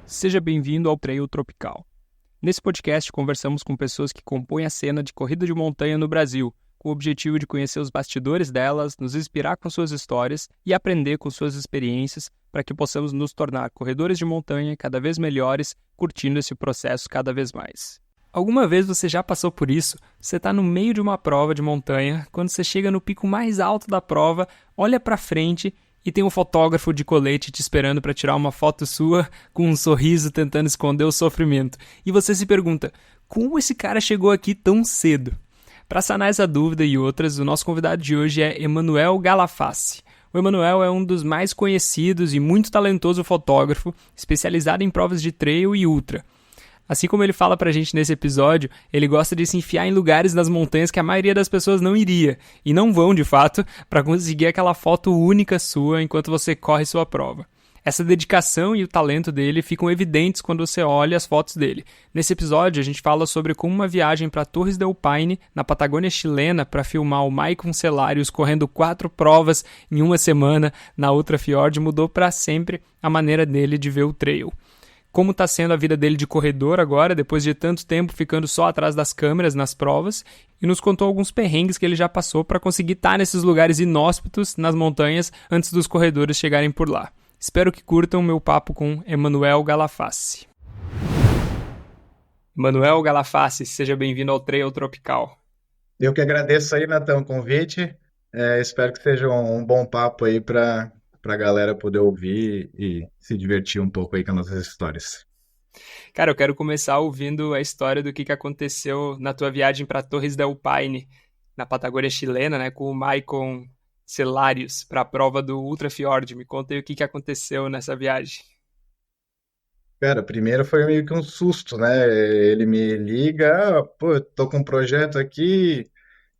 Seja bem-vindo ao Trail Tropical. Nesse podcast, conversamos com pessoas que compõem a cena de corrida de montanha no Brasil, com o objetivo de conhecer os bastidores delas, nos inspirar com suas histórias e aprender com suas experiências para que possamos nos tornar corredores de montanha cada vez melhores, curtindo esse processo cada vez mais. Alguma vez você já passou por isso? Você está no meio de uma prova de montanha, quando você chega no pico mais alto da prova, olha para frente e tem um fotógrafo de colete te esperando para tirar uma foto sua com um sorriso tentando esconder o sofrimento. E você se pergunta, como esse cara chegou aqui tão cedo? Para sanar essa dúvida e outras, o nosso convidado de hoje é Emanuel Galafassi. O Emanuel é um dos mais conhecidos e muito talentoso fotógrafo, especializado em provas de trail e ultra. Assim como ele fala pra gente nesse episódio, ele gosta de se enfiar em lugares das montanhas que a maioria das pessoas não iria, e não vão de fato, para conseguir aquela foto única sua enquanto você corre sua prova. Essa dedicação e o talento dele ficam evidentes quando você olha as fotos dele. Nesse episódio, a gente fala sobre como uma viagem para Torres del Paine, na Patagônia chilena, para filmar o Maicon Celarius correndo 4 provas em uma semana na Ultra Fjord, mudou para sempre a maneira dele de ver o trail. Como está sendo a vida dele de corredor agora, depois de tanto tempo ficando só atrás das câmeras nas provas, e nos contou alguns perrengues que ele já passou para conseguir estar nesses lugares inóspitos nas montanhas antes dos corredores chegarem por lá. Espero que curtam o meu papo com Emanuel Galafassi. Emanuel Galafassi, seja bem-vindo ao Trail Tropical. Eu que agradeço aí, Nathan, o convite. Espero que seja um bom papo aí para a galera poder ouvir e se divertir um pouco aí com as nossas histórias. Cara, eu quero começar ouvindo a história do que aconteceu na tua viagem para Torres del Paine, na Patagônia chilena, né, com o Maicon Celarius, para a prova do Ultra Fjord. Me conta aí o que aconteceu nessa viagem. Cara, primeiro foi meio que um susto, né? Ele me liga, pô, eu tô com um projeto aqui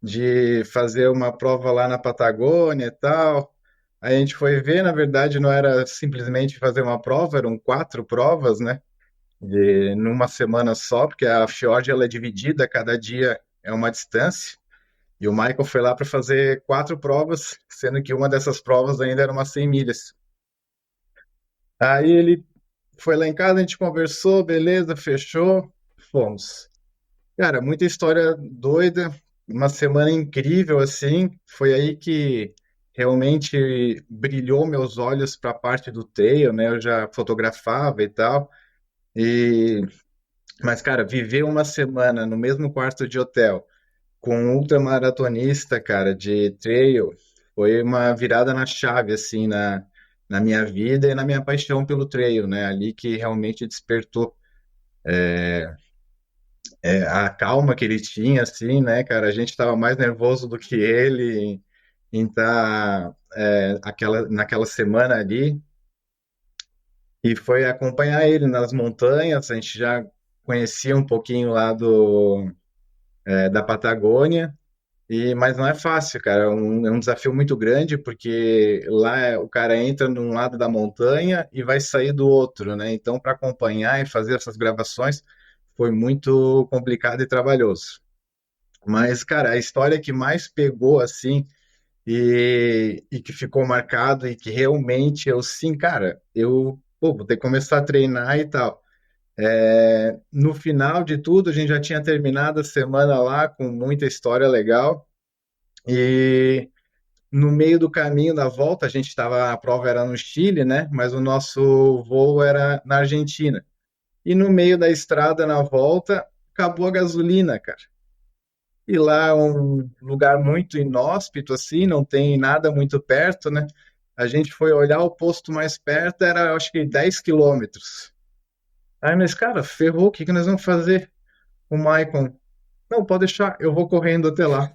de fazer uma prova lá na Patagônia e tal. Aí a gente foi ver, na verdade, não era simplesmente fazer uma prova, eram 4 provas, né? Numa semana só, porque a Fjord ela é dividida, cada dia é uma distância. E o Michael foi lá para fazer 4 provas, sendo que uma dessas provas ainda era umas 100 milhas. Aí ele foi lá em casa, a gente conversou, beleza, fechou, fomos. Cara, muita história doida, uma semana incrível assim. Foi aí que realmente brilhou meus olhos para a parte do trail, né? Eu já fotografava e tal. E mas cara, viver uma semana no mesmo quarto de hotel com um ultramaratonista, cara, de trail, foi uma virada na chave, assim, na minha vida e na minha paixão pelo trail, né? Ali que realmente despertou a calma que ele tinha, assim, né, cara? A gente estava mais nervoso do que ele em estar naquela semana ali. E foi acompanhar ele nas montanhas, a gente já conhecia um pouquinho lá da Patagônia. Mas não é fácil, cara. É um desafio muito grande, porque lá o cara entra num lado da montanha e vai sair do outro, né? Então, para acompanhar e fazer essas gravações foi muito complicado e trabalhoso. Mas, cara, a história que mais pegou, assim, e que ficou marcado e que realmente eu, sim, cara, pô, vou ter que começar a treinar e tal. No final de tudo, a gente já tinha terminado a semana lá com muita história legal. E no meio do caminho da volta, a prova era no Chile, né? Mas o nosso voo era na Argentina. E no meio da estrada, na volta, acabou a gasolina, cara. E lá é um lugar muito inóspito, assim, não tem nada muito perto, né? A gente foi olhar o posto mais perto, era acho que 10 quilômetros. Aí, mas, cara, ferrou, o que que nós vamos fazer? O Maicon, não, pode deixar, eu vou correndo até lá.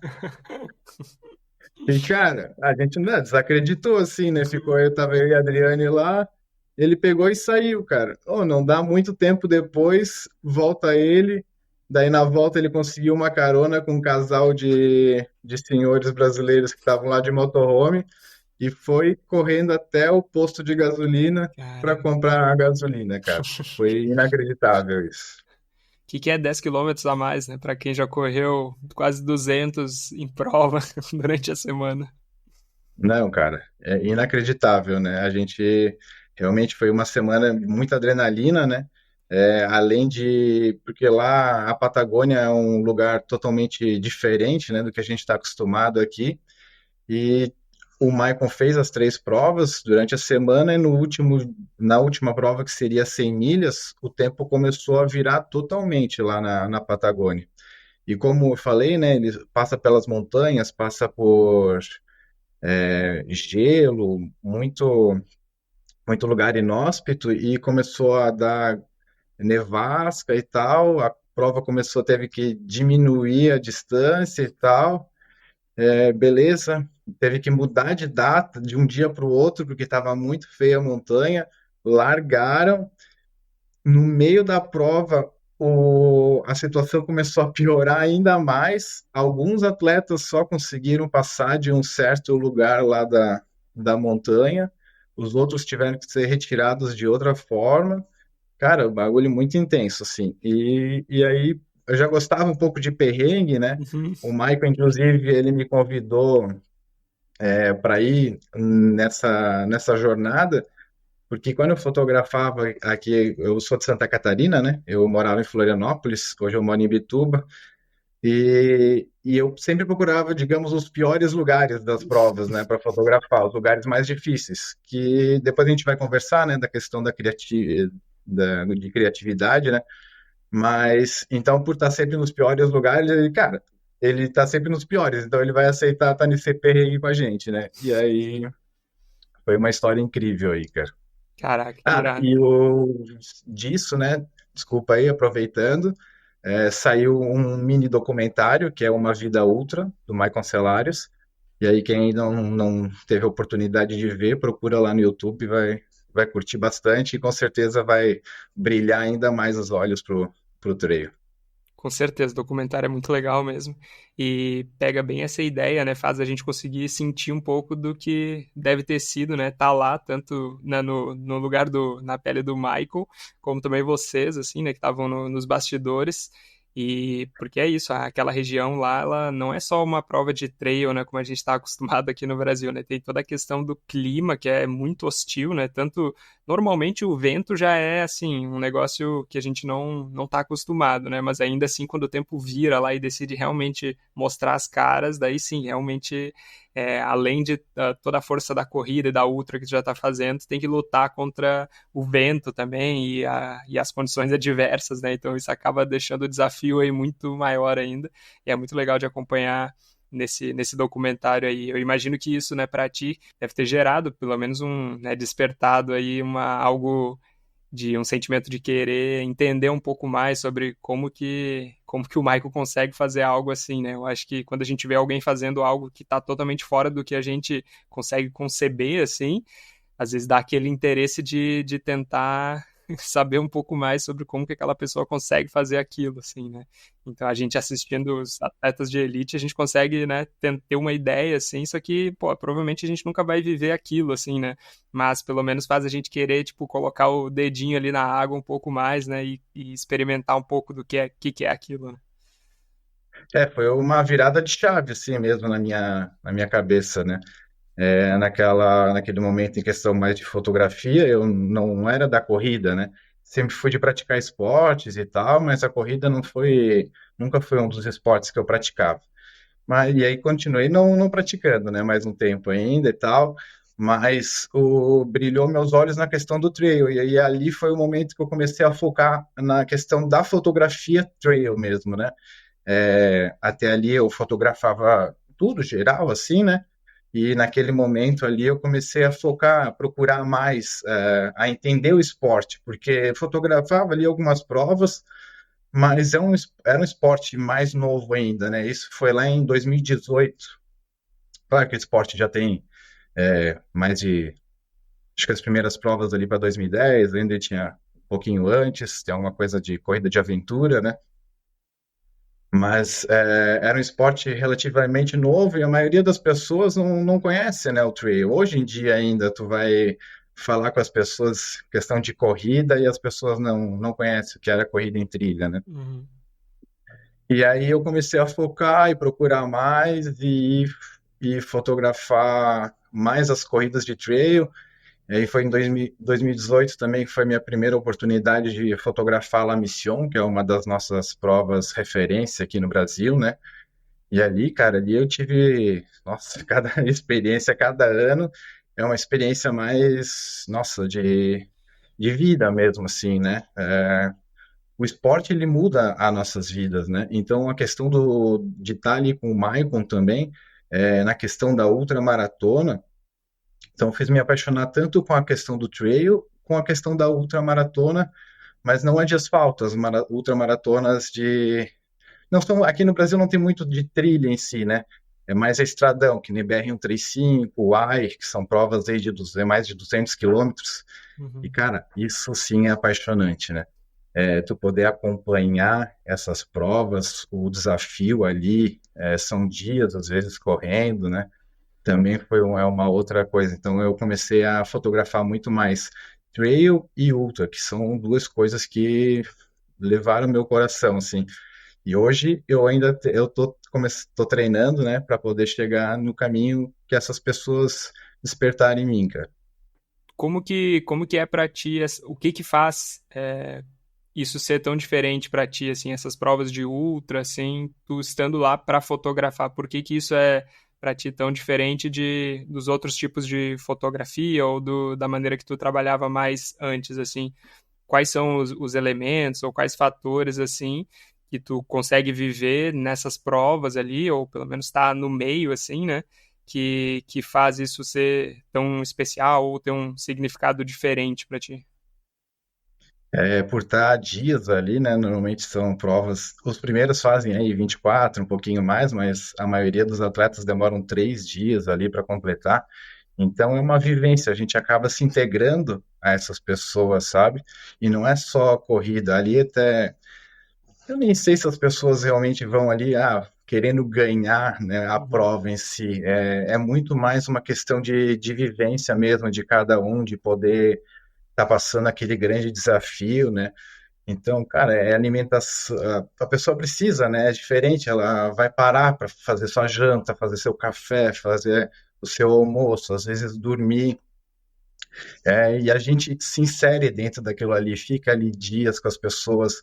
E, cara, a gente não desacreditou, assim, né? Tava eu e a Adriane lá, ele pegou e saiu, cara. Oh, não dá muito tempo depois, volta ele, daí na volta ele conseguiu uma carona com um casal de senhores brasileiros que estavam lá de motorhome e foi correndo até o posto de gasolina para Caramba. comprar a gasolina, cara. Foi inacreditável isso. Que é 10 quilômetros a mais, né? Para quem já correu quase 200 em prova durante a semana. Não, cara, é inacreditável, né? A gente Realmente foi uma semana muita adrenalina, né? Além de, porque lá a Patagônia é um lugar totalmente diferente, né, do que a gente está acostumado aqui. E o Maicon fez as 3 provas durante a semana e na última prova, que seria 100 milhas, o tempo começou a virar totalmente lá na Patagônia. E como eu falei, né, ele passa pelas montanhas, passa por gelo, muito lugar inóspito e começou a dar nevasca e tal. A prova começou, teve que diminuir a distância e tal. Beleza, teve que mudar de data de um dia para o outro porque estava muito feia a montanha. Largaram. No meio da prova, a situação começou a piorar ainda mais. Alguns atletas só conseguiram passar de um certo lugar lá da montanha, os outros tiveram que ser retirados de outra forma. Cara, o bagulho muito intenso, assim. E aí eu já gostava um pouco de perrengue, né? Uhum. O Michael, inclusive, ele me convidou para ir nessa jornada. Porque quando eu fotografava aqui, eu sou de Santa Catarina, né? Eu morava em Florianópolis, hoje eu moro em Bituba, e eu sempre procurava, digamos, os piores lugares das provas, né, para fotografar, os lugares mais difíceis, que depois a gente vai conversar, né, da questão de criatividade, né? Mas, então, por estar sempre nos piores lugares, cara, ele tá sempre nos piores, então ele vai aceitar estar nesse perrengue com a gente, né? E aí foi uma história incrível aí, cara. Caraca, que Ah, irado. e disso, né? Desculpa aí, aproveitando, saiu um mini documentário que é Uma Vida Ultra, do Michael Celares. E aí, quem ainda não teve a oportunidade de ver, procura lá no YouTube, vai curtir bastante e com certeza vai brilhar ainda mais os olhos pro trail. Com certeza, o documentário é muito legal mesmo. E pega bem essa ideia, né? Faz a gente conseguir sentir um pouco do que deve ter sido, né? Tá lá, tanto né, no lugar na pele do Michael, como também vocês, assim, né? Que estavam nos bastidores. E porque é isso, aquela região lá, ela não é só uma prova de trail, né? Como a gente está acostumado aqui no Brasil, né? Tem toda a questão do clima, que é muito hostil, né? Tanto normalmente o vento já é assim um negócio que a gente não está acostumado, né? Mas ainda assim, quando o tempo vira lá e decide realmente mostrar as caras, daí sim, realmente, além de toda a força da corrida e da ultra que tu já está fazendo, tu tem que lutar contra o vento também e as condições adversas, né? Então isso acaba deixando o desafio aí muito maior ainda. E é muito legal de acompanhar nesse documentário aí. Eu imagino que isso, né, para ti, deve ter gerado pelo menos né, despertado aí algo de um sentimento de querer entender um pouco mais sobre como que o Michael consegue fazer algo assim, né? Eu acho que quando a gente vê alguém fazendo algo que está totalmente fora do que a gente consegue conceber, assim, às vezes dá aquele interesse de tentar saber um pouco mais sobre como que aquela pessoa consegue fazer aquilo, assim, né? Então a gente assistindo os atletas de elite, a gente consegue, né, ter uma ideia, assim, só que, pô, provavelmente a gente nunca vai viver aquilo, assim, né? Mas pelo menos faz a gente querer, tipo, colocar o dedinho ali na água um pouco mais, né, e experimentar um pouco do que é aquilo, né? Foi uma virada de chave, assim mesmo, na minha cabeça, né? Naquele momento em questão mais de fotografia, eu não era da corrida, né? Sempre fui de praticar esportes e tal, mas a corrida nunca foi um dos esportes que eu praticava. Mas, e aí continuei não praticando, né? Mais um tempo ainda e tal, mas brilhou meus olhos na questão do trail, e aí ali foi o momento que eu comecei a focar na questão da fotografia trail mesmo, né? Até ali eu fotografava tudo geral, assim, né? E naquele momento ali eu comecei a focar, a procurar mais, a entender o esporte, porque fotografava ali algumas provas, mas era um esporte mais novo ainda, né? Isso foi lá em 2018. Claro que o esporte já tem mais de. Acho que as primeiras provas ali para 2010, ainda tinha um pouquinho antes, tem alguma coisa de corrida de aventura, né? Mas era um esporte relativamente novo e a maioria das pessoas não conhece, né, o trail. Hoje em dia ainda tu vai falar com as pessoas questão de corrida e as pessoas não conhecem o que era corrida em trilha, né? Uhum. E aí eu comecei a focar e procurar mais e fotografar mais as corridas de trail. E aí foi em 2018 também que foi minha primeira oportunidade de fotografar La Mission, que é uma das nossas provas referência aqui no Brasil, né? E ali, cara, ali eu tive, nossa, cada experiência, cada ano é uma experiência mais, nossa, de vida mesmo, assim, né? O esporte, ele muda as nossas vidas, né? Então, a questão de estar ali com o Maicon também, na questão da ultramaratona, então fez me apaixonar tanto com a questão do trail, com a questão da ultramaratona, mas não é de asfalto, as ultramaratonas de não são, aqui no Brasil não tem muito de trilha em si, né? É mais a estradão, que nem BR-135, o AI, que são provas aí de mais de 200 quilômetros. E, Uhum. cara, isso sim é apaixonante, né? Tu poder acompanhar essas provas, o desafio ali, são dias, às vezes, correndo, né? Também é uma outra coisa. Então, eu comecei a fotografar muito mais trail e ultra, que são duas coisas que levaram meu coração, assim. E hoje eu ainda eu tô treinando, né, para poder chegar no caminho que essas pessoas despertarem em mim, cara. Como que é pra ti, o que que faz isso ser tão diferente pra ti, assim, essas provas de ultra, assim, tu estando lá pra fotografar, por que que isso é pra ti tão diferente dos outros tipos de fotografia ou da maneira que tu trabalhava mais antes, assim? Quais são os elementos ou quais fatores, assim, que tu consegue viver nessas provas ali, ou pelo menos estar no meio, assim, né? Que faz isso ser tão especial ou ter um significado diferente para ti. Por estar dias ali, né, normalmente são provas, os primeiros fazem aí 24, um pouquinho mais, mas a maioria dos atletas demoram 3 dias ali para completar. Então é uma vivência, a gente acaba se integrando a essas pessoas, sabe? E não é só a corrida, ali até eu nem sei se as pessoas realmente vão ali, querendo ganhar, né, a Uhum. prova em si. É muito mais uma questão de vivência mesmo de cada um, de poder estar passando aquele grande desafio, né? Então, cara, é alimentação. A pessoa precisa, né? É diferente. Ela vai parar para fazer sua janta, fazer seu café, fazer o seu almoço, às vezes dormir. E a gente se insere dentro daquilo ali, fica ali dias com as pessoas.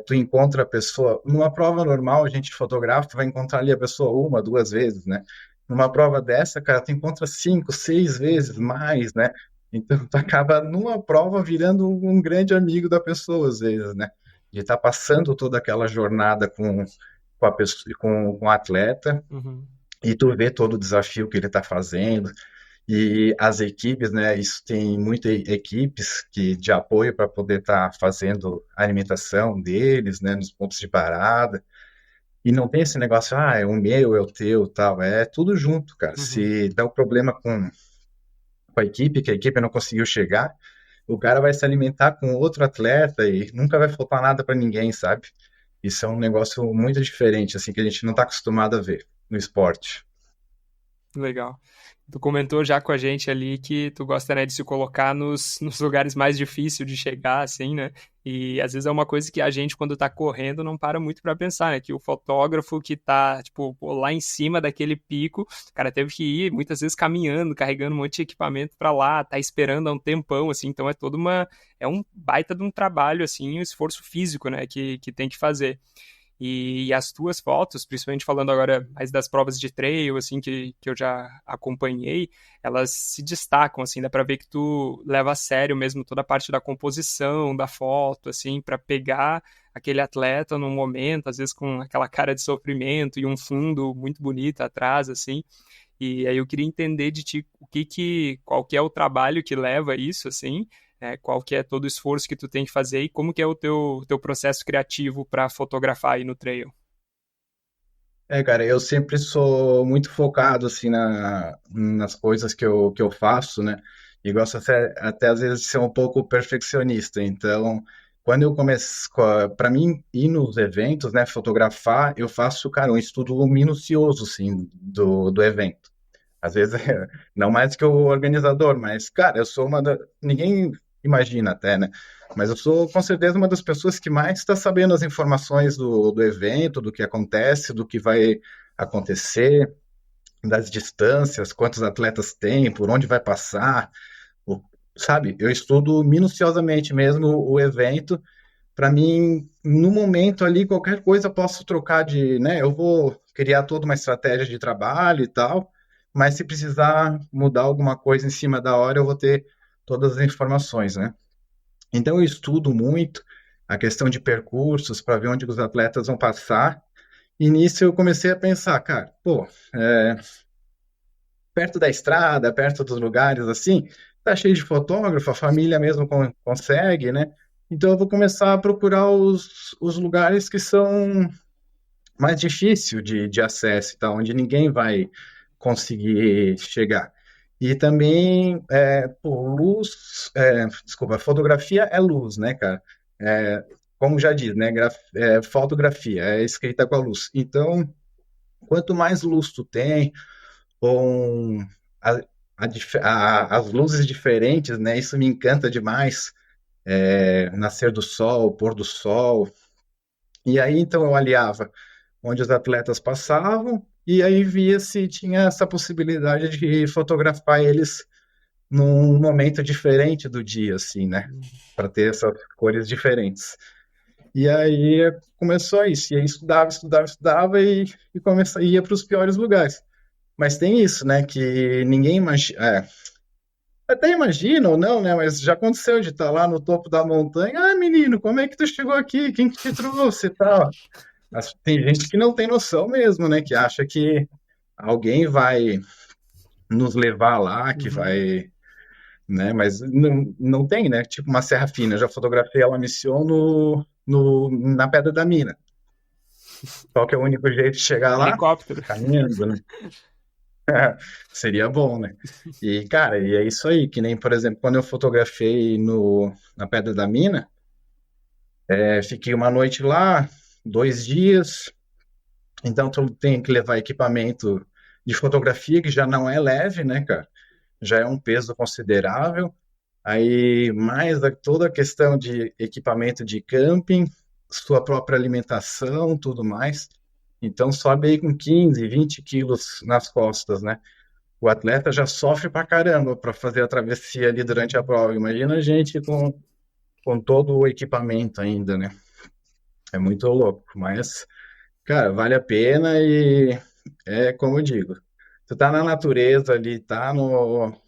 Tu encontra a pessoa. Numa prova normal, a gente fotografa, tu vai encontrar ali a pessoa uma, duas vezes, né? Numa prova dessa, cara, tu encontra 5, 6 vezes mais, né? Então, tu acaba numa prova virando um grande amigo da pessoa, às vezes, né? De estar passando toda aquela jornada com a pessoa, com o atleta, Uhum. e tu vê todo o desafio que ele está fazendo. E as equipes, né? Isso tem muitas equipes de apoio para poder estar fazendo a alimentação deles, né? Nos pontos de parada. E não tem esse negócio, é o meu, é o teu, tal. É tudo junto, cara. Uhum. Se dá um problema com a equipe, que a equipe não conseguiu chegar, o cara vai se alimentar com outro atleta e nunca vai faltar nada para ninguém, sabe? Isso é um negócio muito diferente, assim, que a gente não está acostumado a ver no esporte. Legal. Tu comentou já com a gente ali que tu gosta, né, de se colocar nos lugares mais difíceis de chegar, assim, né? E às vezes é uma coisa que a gente, quando tá correndo, não para muito pra pensar, né? Que o fotógrafo que tá, tipo, pô, lá em cima daquele pico, o cara teve que ir muitas vezes caminhando, carregando um monte de equipamento pra lá, tá esperando há um tempão, assim. Então é toda uma. É um baita de um trabalho, assim, um esforço físico, né, que tem que fazer. E as tuas fotos, principalmente falando agora mais das provas de trail, assim, que eu já acompanhei, elas se destacam, assim, dá pra ver que tu leva a sério mesmo toda a parte da composição da foto, assim, pra pegar aquele atleta num momento, às vezes com aquela cara de sofrimento e um fundo muito bonito atrás, assim. E aí eu queria entender de ti qual que é o trabalho que leva a isso, assim, qual que é todo o esforço que tu tem que fazer e como que é o teu processo criativo para fotografar aí no trail. Cara, eu sempre sou muito focado, assim, nas coisas que eu faço, né? E gosto até às vezes de ser um pouco perfeccionista. Então, quando eu começo, para mim, ir nos eventos, né, fotografar, eu faço, cara, um estudo minucioso, assim, do evento. Às vezes, não mais que o organizador, mas, cara, eu sou ninguém imagina até, né? Mas eu sou, com certeza, uma das pessoas que mais está sabendo as informações do evento, do que acontece, do que vai acontecer, das distâncias, quantos atletas tem, por onde vai passar, o sabe? Eu estudo minuciosamente mesmo o evento. Para mim, no momento ali, qualquer coisa eu posso trocar de, né? Eu vou criar toda uma estratégia de trabalho e tal, mas se precisar mudar alguma coisa em cima da hora, eu vou ter todas as informações, né? Então eu estudo muito a questão de percursos para ver onde os atletas vão passar. E nisso eu comecei a pensar, cara, pô, perto da estrada, perto dos lugares assim, tá cheio de fotógrafo, a família mesmo consegue, né? Então eu vou começar a procurar os lugares que são mais difícil de acesso, tá? Onde ninguém vai conseguir chegar. E também, pô, desculpa, fotografia é luz, né, cara? É, como já diz, né, fotografia é escrita com a luz. Então, quanto mais luz tu tem, com a, as luzes diferentes, né? Isso me encanta demais. Nascer do sol, pôr do sol. E aí, então, eu aliava onde os atletas passavam e aí via se tinha essa possibilidade de fotografar eles num momento diferente do dia, assim, né? Para ter essas cores diferentes. E aí começou isso. E aí estudava, estudava, estudava e ia para os piores lugares. Mas tem isso, né? Que ninguém imagina. Até imagina ou não, né? Mas já aconteceu de estar lá no topo da montanha. Ah, menino, como é que tu chegou aqui? Quem que te trouxe e tal? Mas tem gente que não tem noção mesmo, né? Que acha que alguém vai nos levar lá, que Uhum. vai, né? Mas não tem, né? Tipo uma serra fina. Eu já fotografei ela mission na Pedra da Mina. Qual que é o único jeito de chegar lá? Helicóptero. Caminhando, né? Seria bom, né? E, cara, e é isso aí, que nem, por exemplo, quando eu fotografei na Pedra da Mina, fiquei uma noite lá, 2 dias, então tu tem que levar equipamento de fotografia, que já não é leve, né, cara? Já é um peso considerável. Aí, mais toda a questão de equipamento de camping, sua própria alimentação, tudo mais. Então, sobe aí com 15, 20 quilos nas costas, né? O atleta já sofre pra caramba para fazer a travessia ali durante a prova. Imagina a gente com todo o equipamento ainda, né? É muito louco, mas, cara, vale a pena e é como eu digo. Tu tá na natureza ali, tá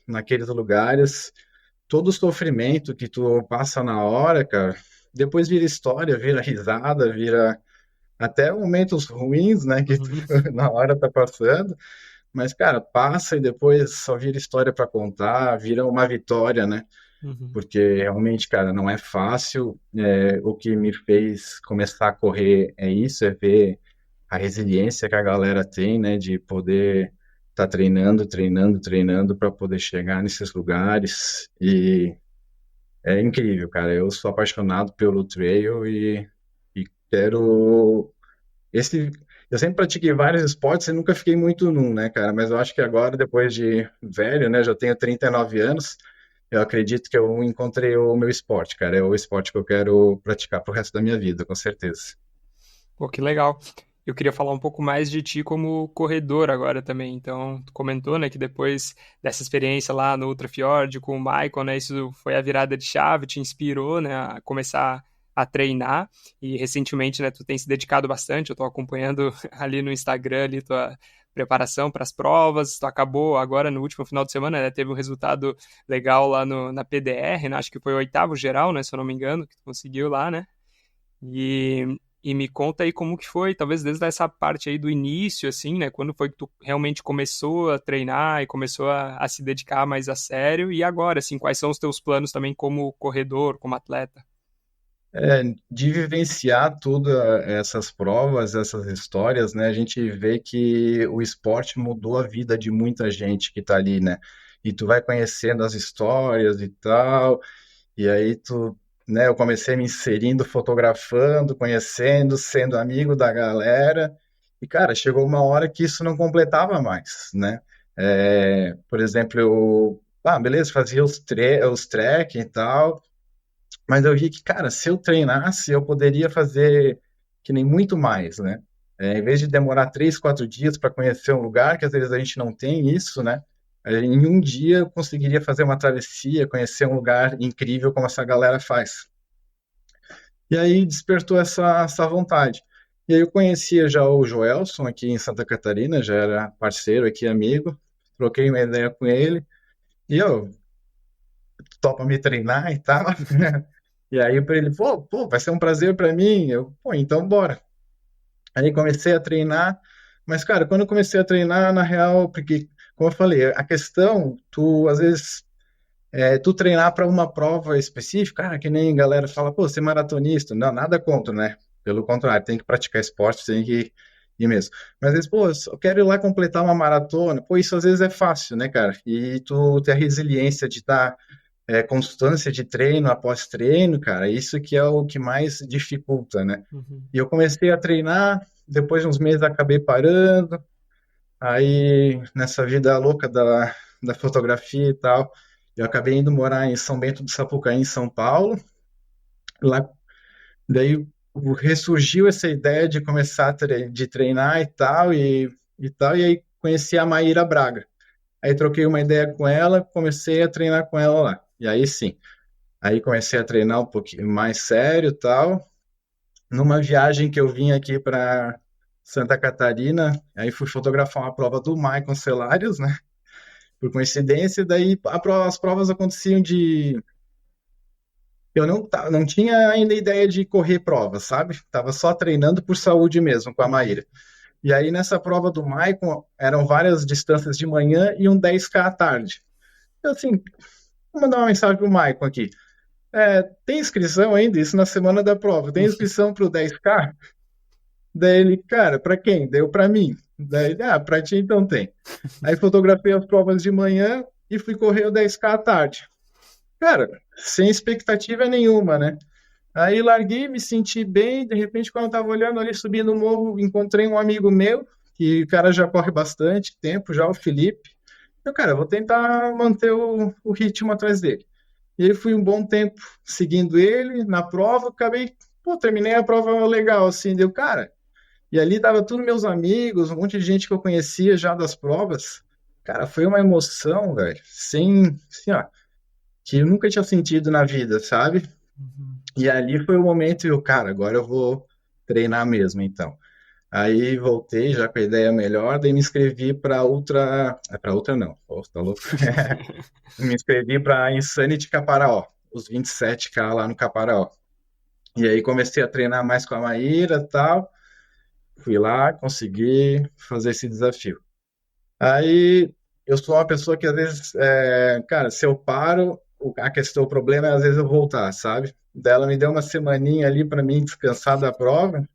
naqueles lugares, todo o sofrimento que tu passa na hora, cara, depois vira história, vira risada, vira até momentos ruins, né, que tu, Uhum. na hora tá passando. Mas, cara, passa e depois só vira história para contar, vira uma vitória, né? Uhum. Porque realmente, cara, não é fácil. O que me fez começar a correr é isso, é ver a resiliência que a galera tem, né? De poder estar treinando, treinando, treinando para poder chegar nesses lugares. E é incrível, cara. Eu sou apaixonado pelo trail e quero esse, eu sempre pratiquei vários esportes e nunca fiquei muito num, né, cara? Mas eu acho que agora, depois de velho, né, já tenho 39 anos, eu acredito que eu encontrei o meu esporte, cara. É o esporte que eu quero praticar pro resto da minha vida, com certeza. Pô, que legal. Eu queria falar um pouco mais de ti como corredor agora também. Então, tu comentou, né, que depois dessa experiência lá no Ultra Fjord com o Michael, né, isso foi a virada de chave, te inspirou, né, a começar a treinar. E recentemente, né, tu tem se dedicado bastante. Eu tô acompanhando ali no Instagram ali tua preparação para as provas. Tu acabou agora no último final de semana, né, teve um resultado legal lá na PDR, né? Acho que foi o oitavo geral, né, se eu não me engano, que tu conseguiu lá, né? E me conta aí como que foi, talvez desde essa parte aí do início, assim, né? Quando foi que tu realmente começou a treinar e começou a se dedicar mais a sério? E agora, assim, quais são os teus planos também como corredor, como atleta? De vivenciar todas essas provas, essas histórias, né? A gente vê que o esporte mudou a vida de muita gente que tá ali, né? E tu vai conhecendo as histórias e tal. E aí tu, né, eu comecei me inserindo, fotografando, conhecendo, sendo amigo da galera. E, cara, chegou uma hora que isso não completava mais, né? Por exemplo, beleza, fazia os trek e tal, mas eu vi que, cara, se eu treinasse, eu poderia fazer que nem muito mais, né? Em vez de demorar 3, 4 dias para conhecer um lugar, que às vezes a gente não tem isso, né? Em um dia eu conseguiria fazer uma travessia, conhecer um lugar incrível como essa galera faz. E aí despertou essa vontade. E aí eu conhecia já o Joelson aqui em Santa Catarina, já era parceiro aqui, amigo. Troquei uma ideia com ele. E eu, topa me treinar e tal. E aí para ele, pô, vai ser um prazer para mim. Eu, pô, então bora. Aí comecei a treinar. Mas, cara, quando eu comecei a treinar, na real, porque, como eu falei, a questão, tu às vezes tu treinar para uma prova específica, que nem galera fala, pô, você é maratonista. Não, nada contra, né? Pelo contrário, tem que praticar esporte, tem que ir mesmo. Mas às vezes, pô, eu quero ir lá completar uma maratona. Pô, isso às vezes é fácil, né, cara? E tu ter a resiliência de estar, constância de treino após treino, cara, isso que é o que mais dificulta, né? Uhum. E eu comecei a treinar, depois de uns meses acabei parando, aí nessa vida louca da fotografia e tal, eu acabei indo morar em São Bento do Sapucaí, em São Paulo. Lá, daí ressurgiu essa ideia de começar de treinar e aí conheci a Maíra Braga. Aí troquei uma ideia com ela, comecei a treinar com ela lá. E aí sim, aí comecei a treinar um pouquinho mais sério e tal. Numa viagem que eu vim aqui para Santa Catarina, aí fui fotografar uma prova do Maicon Celários, né? Por coincidência, daí as provas aconteciam de. Eu não tinha ainda ideia de correr prova, sabe? Tava só treinando por saúde mesmo com a Maíra. E aí nessa prova do Maicon eram várias distâncias de manhã e um 10K à tarde. Eu assim, vou mandar uma mensagem pro Maicon aqui. Tem inscrição ainda? Isso na semana da prova. Tem inscrição pro 10K? Daí ele, cara, pra quem? Deu pra mim. Daí, pra ti então tem. Aí fotografei as provas de manhã e fui correr o 10K à tarde. Cara, sem expectativa nenhuma, né? Aí larguei, me senti bem, de repente, quando eu tava olhando ali, subindo o morro, encontrei um amigo meu, que o cara já corre bastante tempo, já o Felipe. Eu, cara, vou tentar manter o ritmo atrás dele. E aí fui um bom tempo seguindo ele na prova, acabei, pô, terminei a prova legal, assim, deu, cara. E ali tava todos meus amigos, um monte de gente que eu conhecia já das provas. Cara, foi uma emoção, velho, sem, assim, ó, que eu nunca tinha sentido na vida, sabe? Uhum. E ali foi o momento, eu, cara, agora eu vou treinar mesmo, então. Aí voltei já com a ideia melhor, daí me inscrevi para outra. Para outra não, pô, tá louco? Me inscrevi para Insanity Caparaó, os 27K lá no Caparaó. E aí comecei a treinar mais com a Maíra e tal. Fui lá, consegui fazer esse desafio. Aí eu sou uma pessoa que às vezes, cara, se eu paro, o problema é às vezes eu voltar, sabe? Daí ela me deu uma semaninha ali para mim descansar da prova.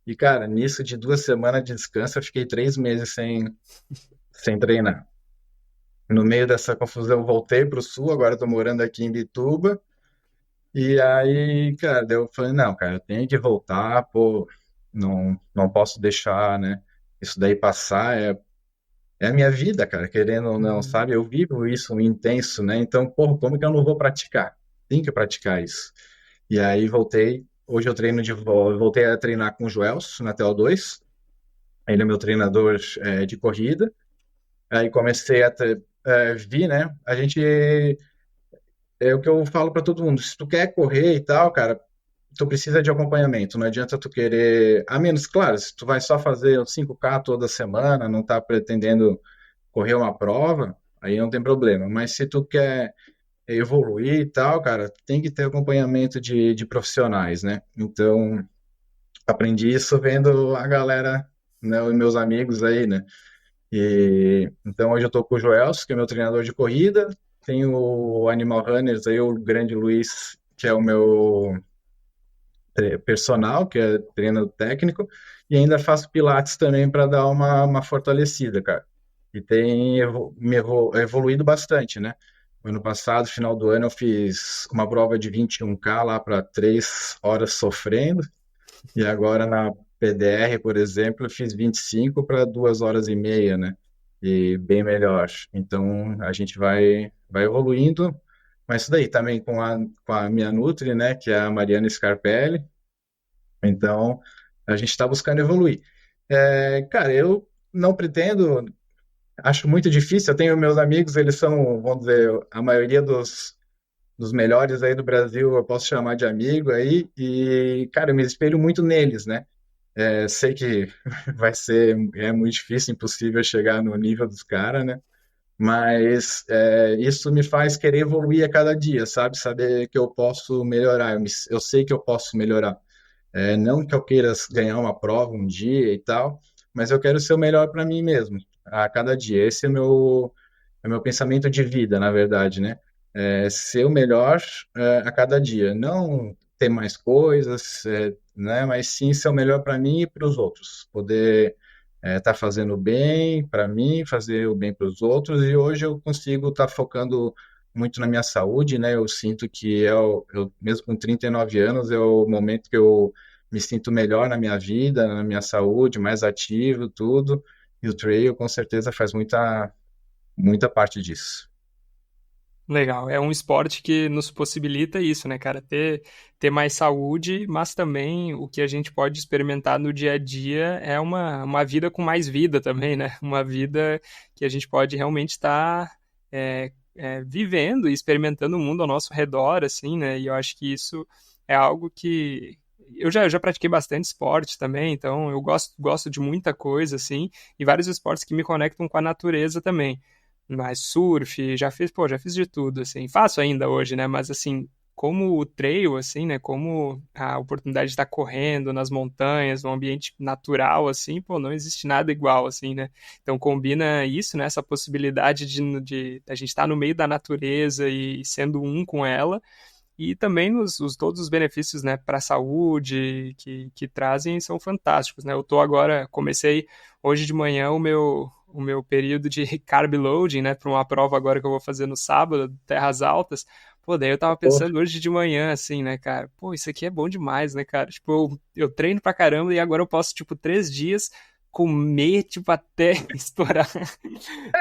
E, cara, nisso de 2 semanas de descanso, eu fiquei 3 meses sem treinar. No meio dessa confusão, eu voltei para o sul, agora estou morando aqui em Bituba. E aí, cara, daí eu falei, não, cara, eu tenho que voltar, pô, não posso deixar, né, isso daí passar, é a minha vida, cara, querendo ou não, Uhum. sabe? Eu vivo isso intenso, né? Então, pô, como que eu não vou praticar? Tem que praticar isso. E aí voltei, hoje eu treino voltei a treinar com o Joelson na TL2. Ele é meu treinador de corrida. Aí comecei a vir, né? A gente é o que eu falo para todo mundo. Se tu quer correr e tal, cara, tu precisa de acompanhamento. Não adianta tu querer, a menos, claro, se tu vai só fazer o 5K toda semana, não tá pretendendo correr uma prova, aí não tem problema. Mas se tu quer evoluir e tal, cara, tem que ter acompanhamento de profissionais, né? Então, aprendi isso vendo a galera, né, os meus amigos aí, né? E então hoje eu tô com o Joelso, que é meu treinador de corrida, tenho o Animal Runners aí, o grande Luiz, que é o meu personal, que é treino técnico, e ainda faço pilates também para dar uma fortalecida, cara. E tem evoluído bastante, né? Ano passado, final do ano, eu fiz uma prova de 21K lá para 3 horas sofrendo. E agora na PDR, por exemplo, eu fiz 25 para 2 horas e meia, né? E bem melhor. Então a gente vai evoluindo. Mas isso daí também com a minha Nutri, né? Que é a Mariana Scarpelli. Então a gente está buscando evoluir. Cara, eu não pretendo. acho muito difícil. Eu tenho meus amigos, eles são, vamos dizer, a maioria dos melhores aí do Brasil, eu posso chamar de amigo aí, e, cara, eu me espelho muito neles, né? Sei que é muito difícil, impossível chegar no nível dos caras, né? Mas isso me faz querer evoluir a cada dia, sabe? Saber que eu posso melhorar, eu sei que eu posso melhorar. Não que eu queira ganhar uma prova um dia e tal, mas eu quero ser o melhor para mim mesmo, a cada dia. Esse é meu pensamento de vida, na verdade, né? Ser o melhor a cada dia. Não ter mais coisas, né? Mas sim ser o melhor para mim e para os outros. Poder estar fazendo bem para mim, fazer o bem para os outros. E hoje eu consigo estar focando muito na minha saúde, né? Eu sinto que mesmo com 39 anos, é o momento que eu me sinto melhor na minha vida, na minha saúde, mais ativo, tudo. E o trail com certeza faz muita parte disso. Legal, é um esporte que nos possibilita isso, né, cara? Ter mais saúde, mas também o que a gente pode experimentar no dia a dia é uma vida com mais vida também, né? Uma vida que a gente pode realmente estar vivendo e experimentando o mundo ao nosso redor, assim, né? E eu acho que isso é algo que. Eu já pratiquei bastante esporte também, então eu gosto de muita coisa, assim, e vários esportes que me conectam com a natureza também. Mas surf, já fiz de tudo, assim. Faço ainda hoje, né? Mas assim, como o trail, assim, né? Como a oportunidade de estar correndo nas montanhas, num ambiente natural, assim, pô, não existe nada igual, assim, né? Então combina isso, né? Essa possibilidade de a gente estar no meio da natureza e sendo um com ela. E também todos os benefícios, né, para a saúde que trazem são fantásticos, né? Comecei hoje de manhã o meu período de carb loading, né, para uma prova agora que eu vou fazer no sábado, Terras Altas. Pô, daí eu tava Pô, pensando hoje de manhã, assim, né, cara? Pô, isso aqui é bom demais, né, cara? Tipo, eu treino pra caramba e agora eu posso, tipo, 3 dias comer, tipo, até estourar.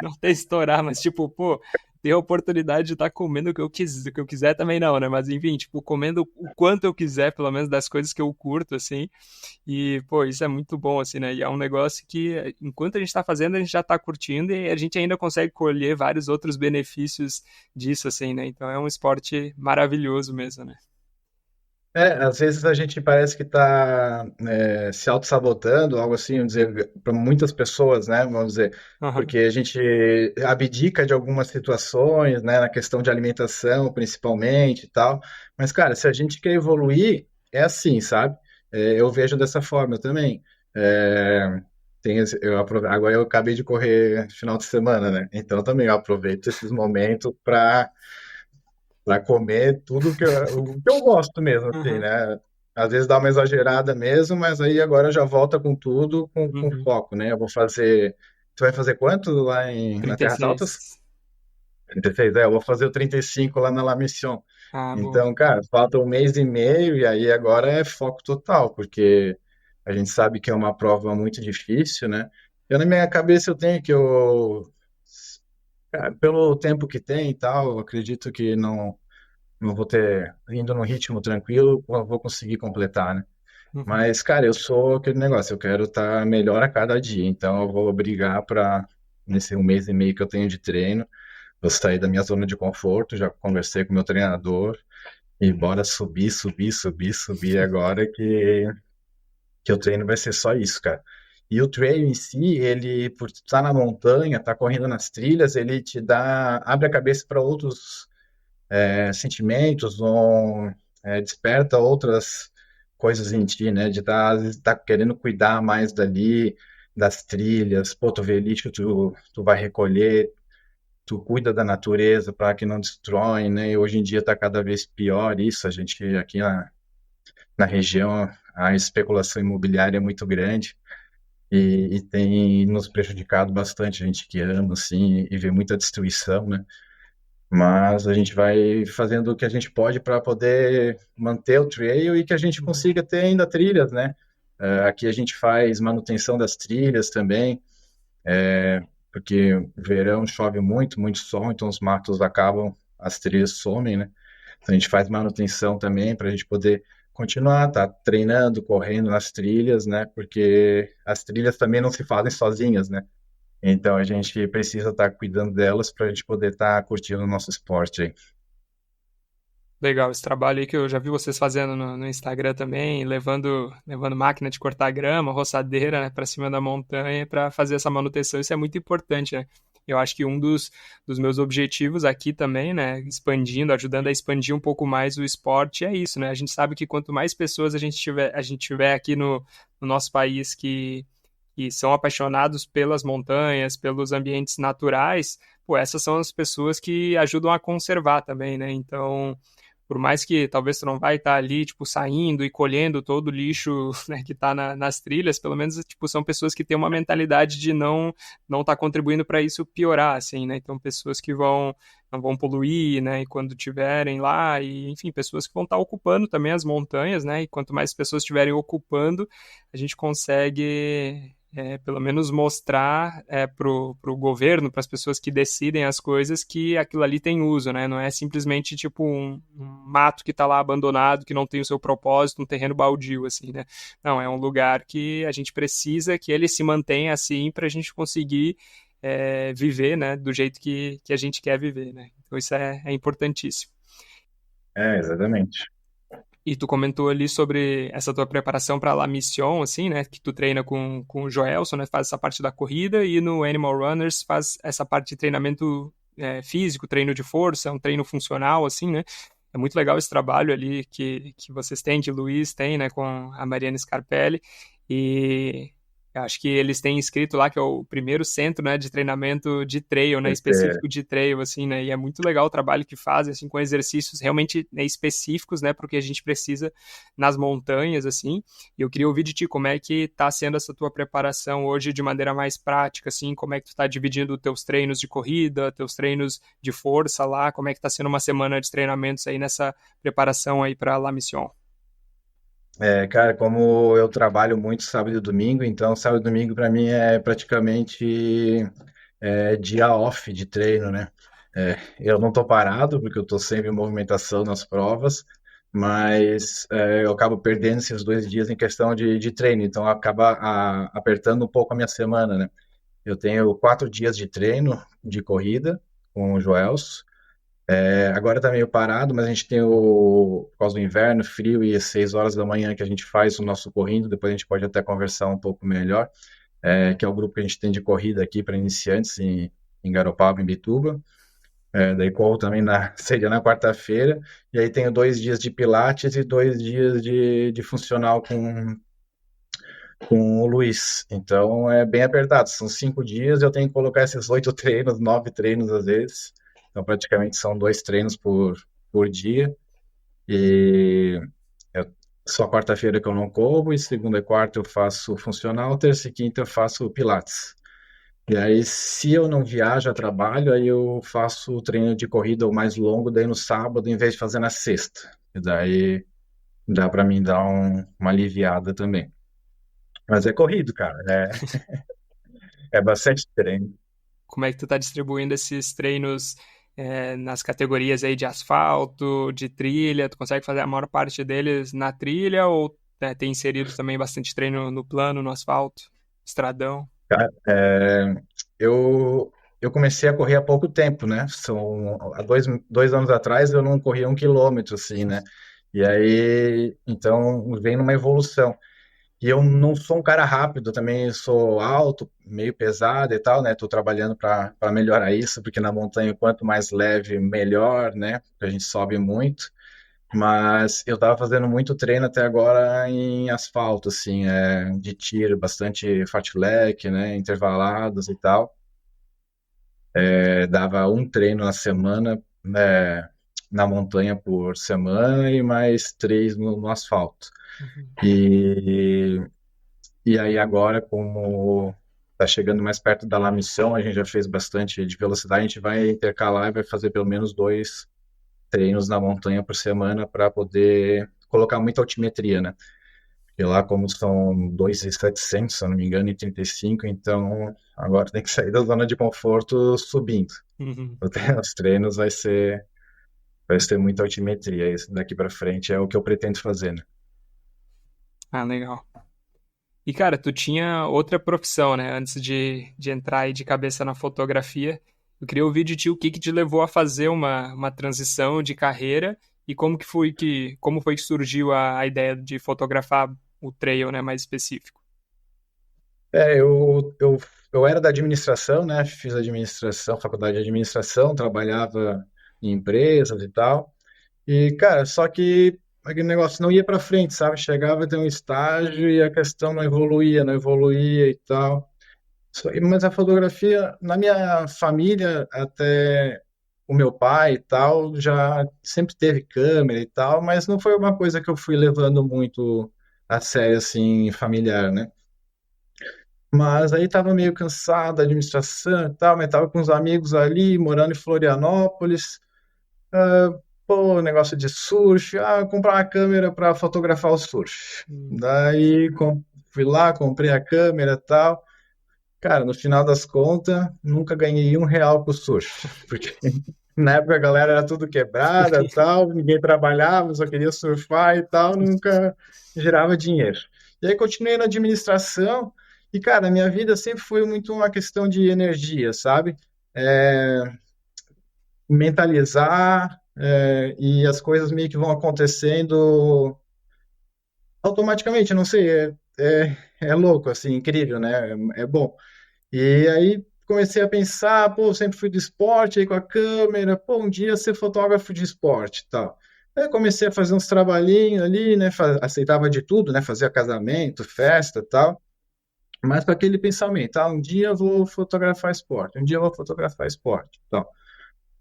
Não até estourar, mas, tipo, pô, ter a oportunidade de estar comendo o que eu quiser também não, né? Mas enfim, tipo, comendo o quanto eu quiser, pelo menos das coisas que eu curto, assim. E, pô, isso é muito bom, assim, né? E é um negócio que, enquanto a gente tá fazendo, a gente já tá curtindo e a gente ainda consegue colher vários outros benefícios disso, assim, né? Então é um esporte maravilhoso mesmo, né? às vezes a gente parece que está se auto-sabotando, algo assim, vamos dizer, para muitas pessoas, né? Vamos dizer, Aham. porque a gente abdica de algumas situações, né? Na questão de alimentação, principalmente e tal. Mas, cara, se a gente quer evoluir, é assim, sabe? Eu vejo dessa forma também. É, agora eu acabei de correr final de semana, né? Então também eu aproveito esses momentos para comer tudo o que eu gosto mesmo, assim, Aham. né? Às vezes dá uma exagerada mesmo, mas aí agora já volta com tudo, com Uhum. foco, né? Eu vou fazer. Tu vai fazer quanto lá na Terras Altas? 36. 36, eu vou fazer o 35 lá na La Mission. Ah, boa. Então, cara, falta um mês e meio e aí agora é foco total, porque a gente sabe que é uma prova muito difícil, né? Eu na minha cabeça eu tenho que cara, pelo tempo que tem e tal, eu acredito que não vou ter, indo num ritmo tranquilo, eu vou conseguir completar, né? Uhum. Mas, cara, eu sou aquele negócio, eu quero estar melhor a cada dia, então eu vou brigar para, nesse um mês e meio que eu tenho de treino, vou sair da minha zona de conforto, já conversei com o meu treinador, e bora subir, subir, subir, subir agora que o treino vai ser só isso, cara. E o trail em si, ele, por estar na montanha, estar correndo nas trilhas, ele te abre a cabeça para outros sentimentos, ou desperta outras coisas em ti, né? De estar, às vezes, tá querendo cuidar mais dali, das trilhas, pô, tu vê lixo, tu vai recolher, tu cuida da natureza para que não destrói, né? E hoje em dia está cada vez pior isso, a gente aqui na região, a especulação imobiliária é muito grande. E tem nos prejudicado bastante, a gente que ama, assim, e vê muita destruição, né? Mas a gente vai fazendo o que a gente pode para poder manter o trail e que a gente Uhum. consiga ter ainda trilhas, né? Aqui a gente faz manutenção das trilhas também, porque verão chove muito, muito sol, então os matos acabam, as trilhas somem, né? Então a gente faz manutenção também para a gente poder continuar, tá treinando, correndo nas trilhas, né? Porque as trilhas também não se fazem sozinhas, né? Então a gente precisa estar cuidando delas para a gente poder estar curtindo o nosso esporte aí. Legal, esse trabalho aí que eu já vi vocês fazendo no Instagram também, levando máquina de cortar grama, roçadeira, né, para cima da montanha para fazer essa manutenção, isso é muito importante, né? Eu acho que um dos meus objetivos aqui também, né, expandindo, ajudando a expandir um pouco mais o esporte, é isso, né? A gente sabe que quanto mais pessoas a gente tiver aqui no nosso país que são apaixonados pelas montanhas, pelos ambientes naturais, pô, essas são as pessoas que ajudam a conservar também, né? Então, por mais que talvez tu não vai estar ali, tipo, saindo e colhendo todo o lixo, né, que está nas trilhas, pelo menos, tipo, são pessoas que têm uma mentalidade de não estar contribuindo para isso piorar, assim, né? Então, pessoas que não vão poluir, né? E quando tiverem lá, e enfim, pessoas que vão estar ocupando também as montanhas, né? E quanto mais pessoas estiverem ocupando, a gente consegue pelo menos mostrar para o governo, para as pessoas que decidem as coisas, que aquilo ali tem uso, né? Não é simplesmente tipo um mato que está lá abandonado, que não tem o seu propósito, um terreno baldio, assim, né? Não, é um lugar que a gente precisa que ele se mantenha assim para a gente conseguir viver, né? Do jeito que a gente quer viver, né? Então isso é importantíssimo. É, exatamente. E tu comentou ali sobre essa tua preparação para La Mission, assim, né? Que tu treina com o Joelson, né? Faz essa parte da corrida e no Animal Runners faz essa parte de treinamento físico, treino de força, um treino funcional, assim, né? É muito legal esse trabalho ali que vocês têm, que o Luiz tem, né? Com a Mariana Scarpelli. E eu acho que eles têm escrito lá que é o primeiro centro, né, de treinamento de trail, né, Esse, específico de trail, assim, né, e é muito legal o trabalho que fazem, assim, com exercícios realmente, né, específicos, né, porque a gente precisa nas montanhas, assim, e eu queria ouvir de ti como é que tá sendo essa tua preparação hoje de maneira mais prática, assim, como é que tu tá dividindo teus treinos de corrida, teus treinos de força lá, como é que tá sendo uma semana de treinamentos aí nessa preparação aí para La Mission? cara, como eu trabalho muito sábado e domingo, então sábado e domingo para mim é praticamente dia off de treino, né? Eu não tô parado, porque eu tô sempre em movimentação nas provas, mas eu acabo perdendo esses 2 dias em questão de treino, então acaba apertando um pouco a minha semana, né? Eu tenho 4 dias de treino de corrida com o Joels. Agora tá meio parado, mas a gente tem por causa do inverno, frio e às 6 horas da manhã que a gente faz o nosso corrido, depois a gente pode até conversar um pouco melhor, que é o grupo que a gente tem de corrida aqui para iniciantes em Garopaba, em Bituba. Daí corro também seria na quarta-feira, e aí tenho 2 dias de pilates e 2 dias de funcional com o Luiz. Então é bem apertado, são 5 dias, eu tenho que colocar esses 8 treinos, 9 treinos às vezes. Então praticamente são 2 treinos por dia. E eu, só quarta-feira que eu não corro, e segunda e quarta eu faço funcional, terça e quinta eu faço pilates. E aí, se eu não viajo a trabalho, aí eu faço o treino de corrida o mais longo, daí no sábado, em vez de fazer na sexta. E daí dá para mim dar uma aliviada também. Mas é corrido, cara. É bastante treino. Como é que tu tá distribuindo esses treinos nas categorias aí de asfalto, de trilha? Tu consegue fazer a maior parte deles na trilha ou tem inserido também bastante treino no plano, no asfalto, estradão? Cara, eu comecei a correr há pouco tempo, né? Há 2 anos atrás eu não corria 1 quilômetro, assim, né? E aí, então, vem numa evolução. E eu não sou um cara rápido, eu também sou alto, meio pesado e tal, né? Tô trabalhando para melhorar isso, porque na montanha, quanto mais leve, melhor, né? Porque a gente sobe muito. Mas eu tava fazendo muito treino até agora em asfalto, assim, de tiro, bastante fartlek, né? Intervalados e tal. Dava um treino na semana, né? Na montanha por semana e mais 3 no asfalto. Uhum. E E aí agora, como está chegando mais perto da La Missão, a gente já fez bastante de velocidade, a gente vai intercalar e vai fazer pelo menos 2 treinos na montanha por semana para poder colocar muita altimetria, né? E lá, como são 2.700, se eu não me engano, e 35, então agora tem que sair da zona de conforto subindo. Uhum. Os treinos vai ser muita altimetria. Isso daqui para frente é o que eu pretendo fazer, né? Ah, legal. E, cara, tu tinha outra profissão, né? Antes de entrar aí de cabeça na fotografia. Eu queria ouvir de ti o que que te levou a fazer uma transição de carreira e como foi que surgiu a ideia de fotografar o trail, né, mais específico. É, eu era da administração, né? Fiz administração, faculdade de administração, trabalhava em empresas e tal. E, cara, só que aquele negócio não ia para frente, sabe? Chegava a ter um estágio e a questão não evoluía, não evoluía e tal. Mas a fotografia, na minha família, até o meu pai e tal, já sempre teve câmera e tal, mas não foi uma coisa que eu fui levando muito a sério, assim, familiar, né? Mas aí tava meio cansado da administração e tal, mas tava com uns amigos ali, morando em Florianópolis. Pô, negócio de surf, comprar uma câmera para fotografar o surf. Daí fui lá, comprei a câmera e tal. Cara, no final das contas, nunca ganhei R$ 1 com o surf, porque na época a galera era tudo quebrada e tal, ninguém trabalhava, só queria surfar e tal, nunca gerava dinheiro. E aí continuei na administração e, cara, minha vida sempre foi muito uma questão de energia, sabe? É, mentalizar, e as coisas meio que vão acontecendo automaticamente, não sei, é louco, assim, incrível, né? É bom. E aí comecei a pensar, pô, eu sempre fui do esporte aí com a câmera, pô, um dia ser fotógrafo de esporte e tal. Aí comecei a fazer uns trabalhinhos ali, né? Aceitava de tudo, né? Fazia casamento, festa e tal. Mas com aquele pensamento, um dia eu vou fotografar esporte, um dia eu vou fotografar esporte, e tal.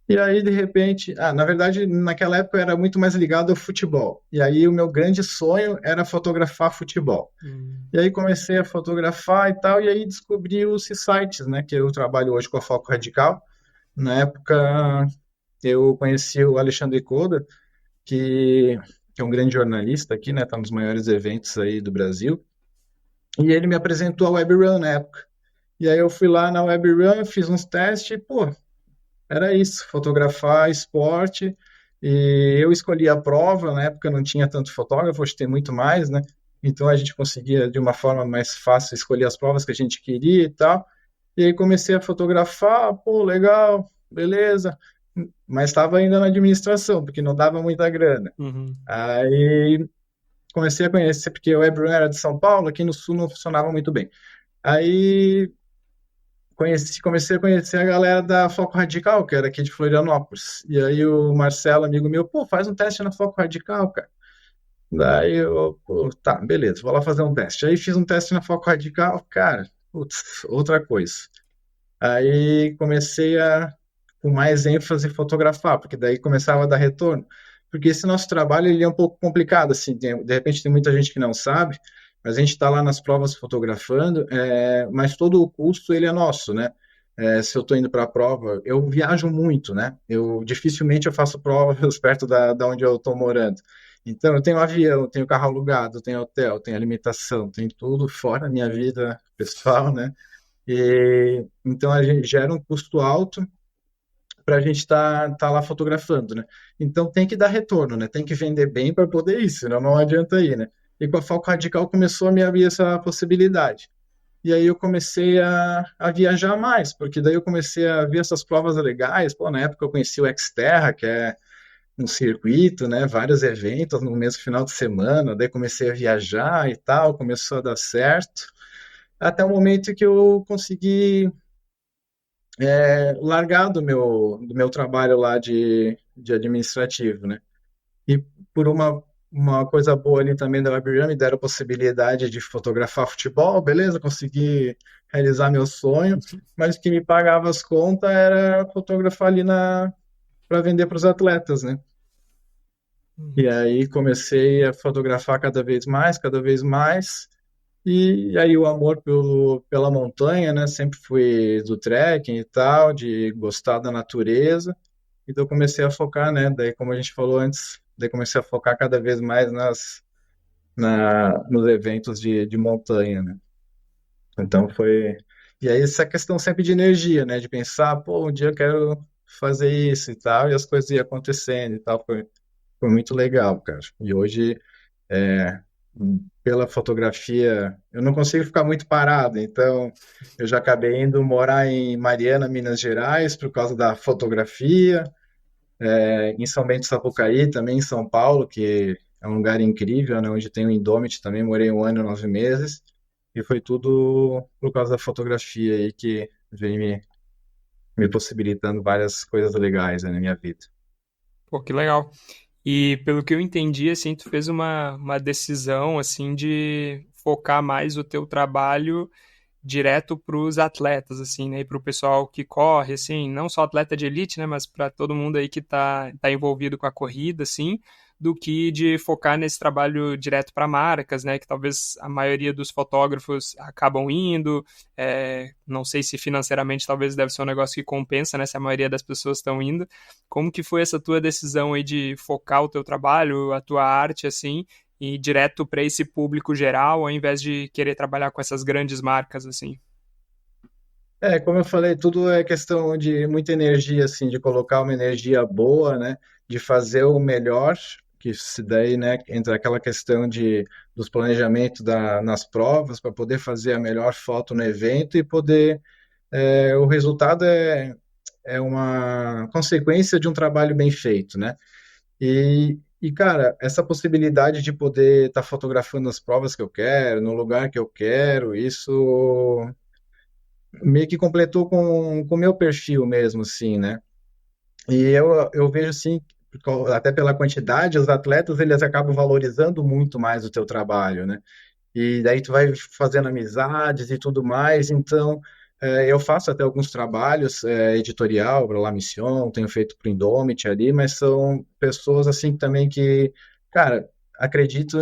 E aí, de repente, na verdade, naquela época eu era muito mais ligado ao futebol. E aí o meu grande sonho era fotografar futebol. E aí comecei a fotografar e tal, e aí descobri os sites, né, que eu trabalho hoje com a Foco Radical. Na época eu conheci o Alexandre Coda, que é um grande jornalista aqui, né, tá nos maiores eventos aí do Brasil, e ele me apresentou a WebRun na época. E aí eu fui lá na WebRun, fiz uns testes, e, pô, era isso, fotografar esporte, e eu escolhi a prova, na época não tinha tanto fotógrafo, hoje tem muito mais, né? Então a gente conseguia de uma forma mais fácil escolher as provas que a gente queria e tal. E aí comecei a fotografar, pô, legal, beleza. Mas estava ainda na administração, porque não dava muita grana. Uhum. Aí comecei a conhecer, porque o Webrun era de São Paulo, aqui no Sul não funcionava muito bem. Aí comecei a conhecer a galera da Foco Radical, que era aqui de Florianópolis. E aí o Marcelo, amigo meu, pô, faz um teste na Foco Radical, cara. Daí eu, pô, tá, beleza, vou lá fazer um teste. Aí fiz um teste na Foco Radical, cara, putz, outra coisa. Aí comecei com mais ênfase, fotografar, porque daí começava a dar retorno. Porque esse nosso trabalho ele é um pouco complicado, assim, de repente tem muita gente que não sabe, mas a gente está lá nas provas fotografando, mas todo o custo ele é nosso, né? Se eu estou indo para a prova, eu viajo muito, né? Eu dificilmente eu faço provas perto da onde eu estou morando. Então, eu tenho avião, tenho carro alugado, tenho hotel, tenho alimentação, tenho tudo fora a minha vida pessoal, né? E, então, a gente gera um custo alto para a gente tá lá fotografando, né? Então, tem que dar retorno, né? Tem que vender bem para poder ir, senão não adianta ir, né? E com a Foco Radical começou a me abrir essa possibilidade. E aí eu comecei a viajar mais, porque daí eu comecei a ver essas provas legais. Pô, na época eu conheci o Xterra, que é um circuito, né? Vários eventos no mesmo final de semana. Daí comecei a viajar e tal, começou a dar certo. Até o momento que eu consegui largar do meu trabalho lá de administrativo, né? E por uma coisa boa ali também da WebRAM, me deram a possibilidade de fotografar futebol, beleza, consegui realizar meu sonho, mas o que me pagava as contas era fotografar ali para vender para os atletas, né? E aí comecei a fotografar cada vez mais, e aí o amor pela montanha, né? Sempre fui do trekking e tal, de gostar da natureza. Então eu comecei a focar, né? Daí, como a gente falou antes, daí comecei a focar cada vez mais nos eventos de montanha, né? Então foi. E aí essa questão sempre de energia, né? De pensar, pô, um dia eu quero fazer isso e tal, e as coisas iam acontecendo e tal. Foi muito legal, cara. E hoje pela fotografia, eu não consigo ficar muito parado, então eu já acabei indo morar em Mariana, Minas Gerais, por causa da fotografia, em São Bento do Sapucaí, também em São Paulo, que é um lugar incrível, né, onde tem o Indomit, também morei 1 ano e 9 meses, e foi tudo por causa da fotografia aí que vem me possibilitando várias coisas legais, né, na minha vida. Pô, que legal. E pelo que eu entendi, assim, tu fez uma decisão, assim, de focar mais o teu trabalho direto para os atletas, assim, né? E para o pessoal que corre, assim, não só atleta de elite, né? Mas para todo mundo aí que tá envolvido com a corrida, assim, do que de focar nesse trabalho direto para marcas, né? Que talvez a maioria dos fotógrafos acabam indo, não sei se financeiramente talvez deve ser um negócio que compensa, né? Se a maioria das pessoas estão indo. Como que foi essa tua decisão aí de focar o teu trabalho, a tua arte, assim, e ir direto para esse público geral, ao invés de querer trabalhar com essas grandes marcas, assim? Como eu falei, tudo é questão de muita energia, assim, de colocar uma energia boa, né, de fazer o melhor, que se daí, né, entra aquela questão dos planejamentos nas provas, para poder fazer a melhor foto no evento e poder, o resultado é uma consequência de um trabalho bem feito, né? Cara, essa possibilidade de poder estar fotografando as provas que eu quero, no lugar que eu quero, isso meio que completou com o meu perfil mesmo, assim, né? E eu vejo, assim, até pela quantidade, os atletas, eles acabam valorizando muito mais o teu trabalho, né? E daí tu vai fazendo amizades e tudo mais, então eu faço até alguns trabalhos editorial para La Mission, tenho feito para o Indomit ali, mas são pessoas, assim, também que, cara, acredito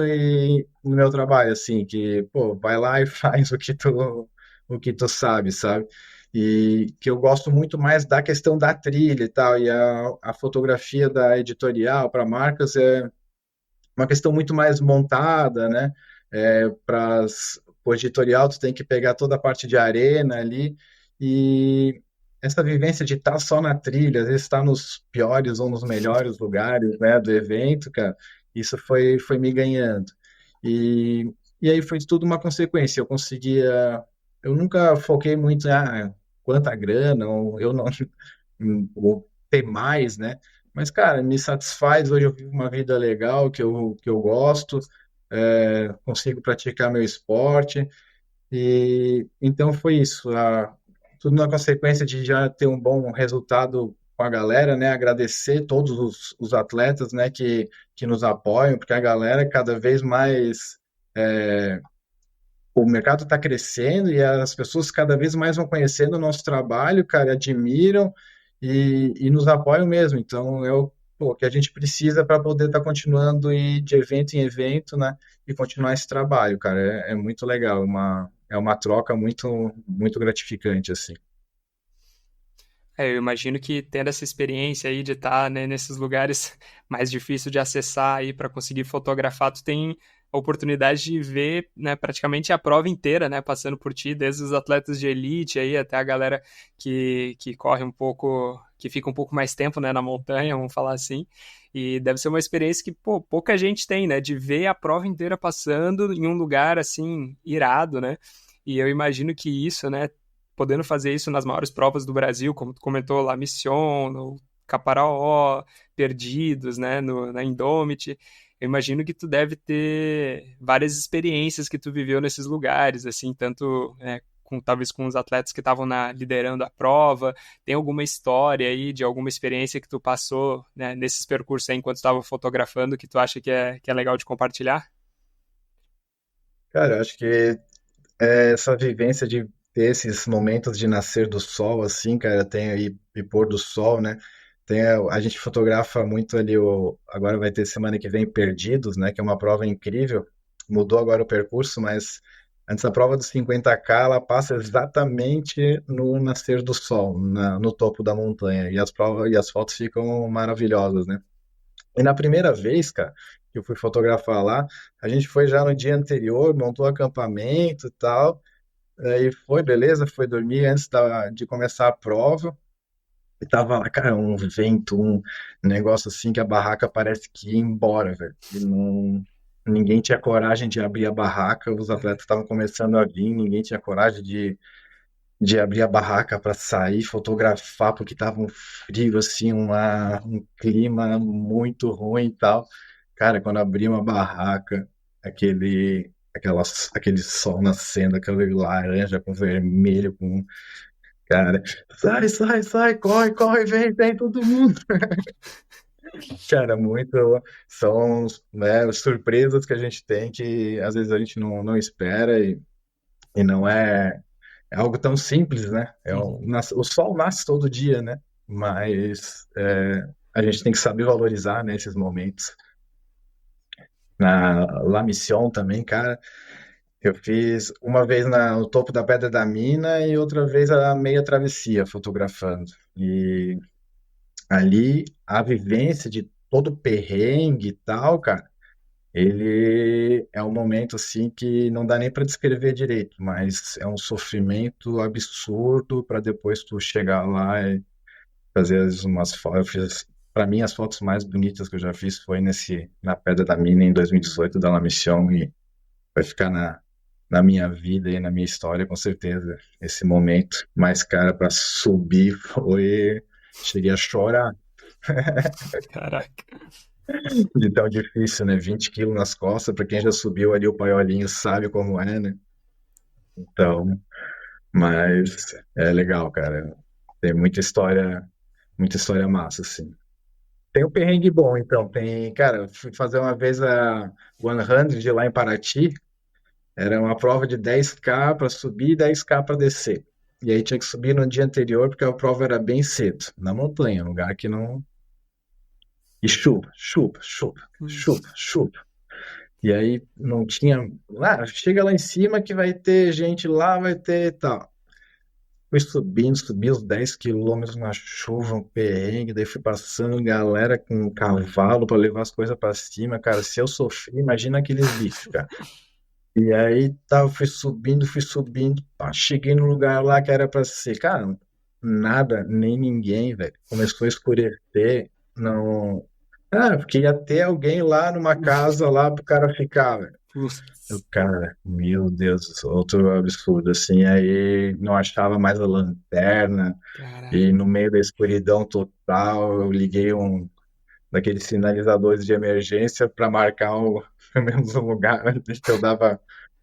no meu trabalho, assim, que, pô, vai lá e faz o que tu sabe? E que eu gosto muito mais da questão da trilha e tal, e a fotografia da editorial para marcas é uma questão muito mais montada, né? Para o editorial, tu tem que pegar toda a parte de arena ali, e essa vivência de estar só na trilha, às vezes estar nos piores ou nos melhores lugares, né, do evento, cara, isso foi me ganhando. E, e aí foi tudo uma consequência. Eu nunca foquei muito em quanta grana, ou eu não, ou ter mais, né? Mas, cara, me satisfaz. Hoje eu vivo uma vida legal, que eu gosto, consigo praticar meu esporte. E então foi isso. Tudo na consequência de já ter um bom resultado com a galera, né? Agradecer todos os atletas, né, que nos apoiam, porque a galera cada vez mais. O mercado está crescendo e as pessoas cada vez mais vão conhecendo o nosso trabalho, cara, admiram e nos apoiam mesmo. Então, o que a gente precisa para poder estar continuando ir de evento em evento, né? E continuar esse trabalho, cara. É muito legal, é uma troca muito, muito gratificante, assim. Eu imagino que tendo essa experiência aí de estar, né, nesses lugares mais difíceis de acessar aí para conseguir fotografar, tu tem a oportunidade de ver, né, praticamente a prova inteira, né, passando por ti, desde os atletas de elite aí até a galera que corre um pouco, que fica um pouco mais tempo, né, na montanha, vamos falar assim. E deve ser uma experiência que, pô, pouca gente tem, né, de ver a prova inteira passando em um lugar assim irado, né? E eu imagino que isso, né, podendo fazer isso nas maiores provas do Brasil, como tu comentou, La Mission, no Caparaó, Perdidos, né, na Indomit. Eu imagino que tu deve ter várias experiências que tu viveu nesses lugares, assim, tanto talvez com os atletas que estavam liderando a prova. Tem alguma história aí de alguma experiência que tu passou, né, nesses percursos aí enquanto estava fotografando que tu acha que é legal de compartilhar? Cara, eu acho que essa vivência de ter esses momentos de nascer do sol, assim, cara, tem aí e pôr do sol, né? A gente fotografa muito ali agora vai ter semana que vem Perdidos, né? Que é uma prova incrível. Mudou agora o percurso, mas antes da prova dos 50K, ela passa exatamente no nascer do sol, no topo da montanha. E as fotos ficam maravilhosas, né? E na primeira vez, cara, que eu fui fotografar lá, a gente foi já no dia anterior, montou acampamento e tal. Aí foi, beleza, foi dormir antes de começar a prova. E tava lá, cara, um vento, um negócio assim que a barraca parece que ia embora, velho. E ninguém tinha coragem de abrir a barraca, os atletas estavam começando a vir, ninguém tinha coragem de abrir a barraca para sair, fotografar, porque tava um frio, assim, um clima muito ruim e tal. Cara, quando abri uma barraca, aquele sol nascendo, aquele laranja com vermelho, com. Cara, sai, sai, sai, corre, corre, vem, vem todo mundo. Cara, muito. São, né, surpresas que a gente tem que às vezes a gente não espera e não é algo tão simples, né? Uhum. O sol nasce todo dia, né? Mas a gente tem que saber valorizar, né, esses momentos. Na La Mission também, cara, eu fiz uma vez no topo da Pedra da Mina e outra vez a meia travessia fotografando. E ali a vivência de todo o perrengue e tal, cara, ele é um momento assim que não dá nem para descrever direito, mas é um sofrimento absurdo para depois tu chegar lá e fazer umas fotos. Para mim, as fotos mais bonitas que eu já fiz foi na Pedra da Mina em 2018 da La Mission e vai ficar na minha vida e na minha história com certeza esse momento. Mas, cara, para subir foi cheguei a chorar Caraca. de tão difícil, né? 20 quilos nas costas, para quem já subiu ali o Paiolinho sabe como é, né? Então, mas é legal, cara. Tem muita história massa, assim. Tem um perrengue bom, então. Tem, cara, eu fui fazer uma vez a 100 lá em Paraty. Era uma prova de 10K para subir e 10K para descer. E aí tinha que subir no dia anterior, porque a prova era bem cedo, na montanha, um lugar que não. E chuva, chuva, chuva, chuva, Putz. chuva. E aí não tinha. Ah, chega lá em cima que vai ter gente lá, vai ter tal. Fui subindo, subi os 10 quilômetros na chuva, um perrengue, daí fui passando galera com um cavalo para levar as coisas para cima, cara. Se eu sofri, imagina aqueles bichos, cara. E aí tá, fui subindo, pá, cheguei no lugar lá que era para ser, cara, nada, nem ninguém, velho. Começou a escurecer, não. Ah, porque ia ter alguém lá numa casa lá pro cara ficar, velho. Eu, Putz. cara, meu Deus, outro absurdo, assim, aí não achava mais a lanterna, e Caraca. no meio da escuridão total, eu liguei um daqueles sinalizadores de emergência para marcar pelo menos um lugar que eu dava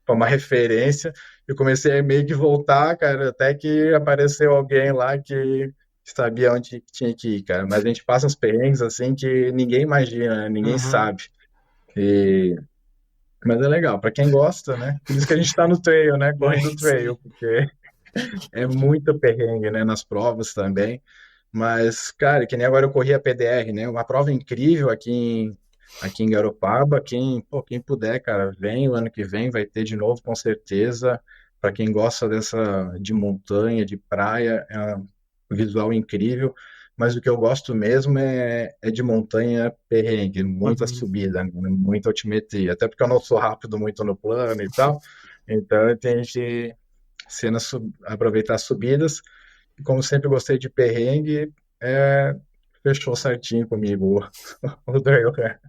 uma referência, e comecei a meio que voltar, cara, até que apareceu alguém lá que sabia onde tinha que ir, cara, mas a gente passa uns perrengues, assim, que ninguém imagina, né? Ninguém Aham. sabe, e mas é legal, para quem gosta, né? Por isso que a gente tá no trail, né? É, Correndo trail, sim. porque é muito perrengue, né? Nas provas também. Mas, cara, que nem agora eu corri a PDR, né? Uma prova incrível aqui em Garopaba. Quem puder, cara, vem o ano que vem, vai ter de novo, com certeza. Para quem gosta de montanha, de praia, é um visual incrível. Mas o que eu gosto mesmo é de montanha perrengue, muita Uhum. subida, né? Muita altimetria. Até porque eu não sou rápido muito no plano e tal. Então, tem que aproveitar as subidas. E como sempre gostei de perrengue, fechou certinho comigo o trail, cara.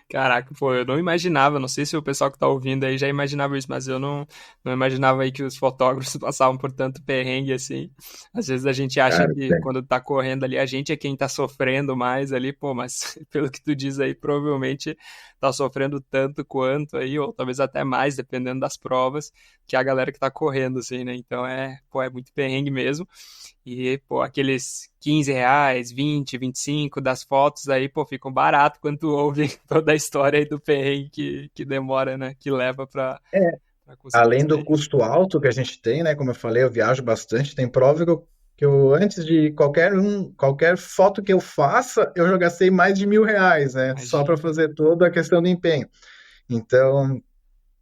Caraca, pô, eu não imaginava, não sei se o pessoal que tá ouvindo aí já imaginava isso, mas eu não imaginava aí que os fotógrafos passavam por tanto perrengue assim. Às vezes a gente acha Cara, que quando tá correndo ali, a gente é quem tá sofrendo mais ali, pô, mas pelo que tu diz aí, provavelmente tá sofrendo tanto quanto aí, ou talvez até mais, dependendo das provas, que a galera que tá correndo, assim, né? Então pô, é muito perrengue mesmo. E, pô, aqueles R$ 15, 20, 25 das fotos aí, pô, ficam barato quando tu ouve toda a história aí do perrengue que demora, né? Que leva pra conseguir além isso do aí. custo alto que a gente tem, né? Como eu falei, eu viajo bastante. Tem prova que eu antes de qualquer foto que eu faça, eu já gastei mais de R$ 1.000, né? Só para Imagina. fazer toda a questão do empenho. Então,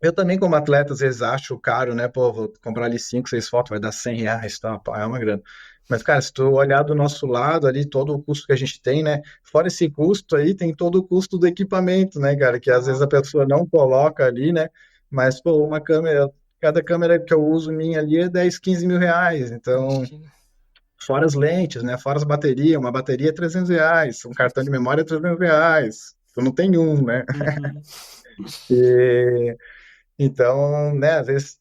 eu também, como atleta, às vezes acho caro, né? Pô, vou comprar ali 5, 6 fotos, vai dar R$ 100, tá? Pá, é uma grana. Mas, cara, se tu olhar do nosso lado ali, todo o custo que a gente tem, né? Fora esse custo aí, tem todo o custo do equipamento, né, cara? Que às vezes a Nossa, pessoa não coloca ali, né? Mas, pô, cada câmera que eu uso minha ali é 10, R$ 15.000. Então, imagina. fora as lentes, né? Fora as baterias, uma bateria é R$ 300, um cartão de memória é R$ 300. Tu não tem um, né? Uhum. E, então, né, às vezes,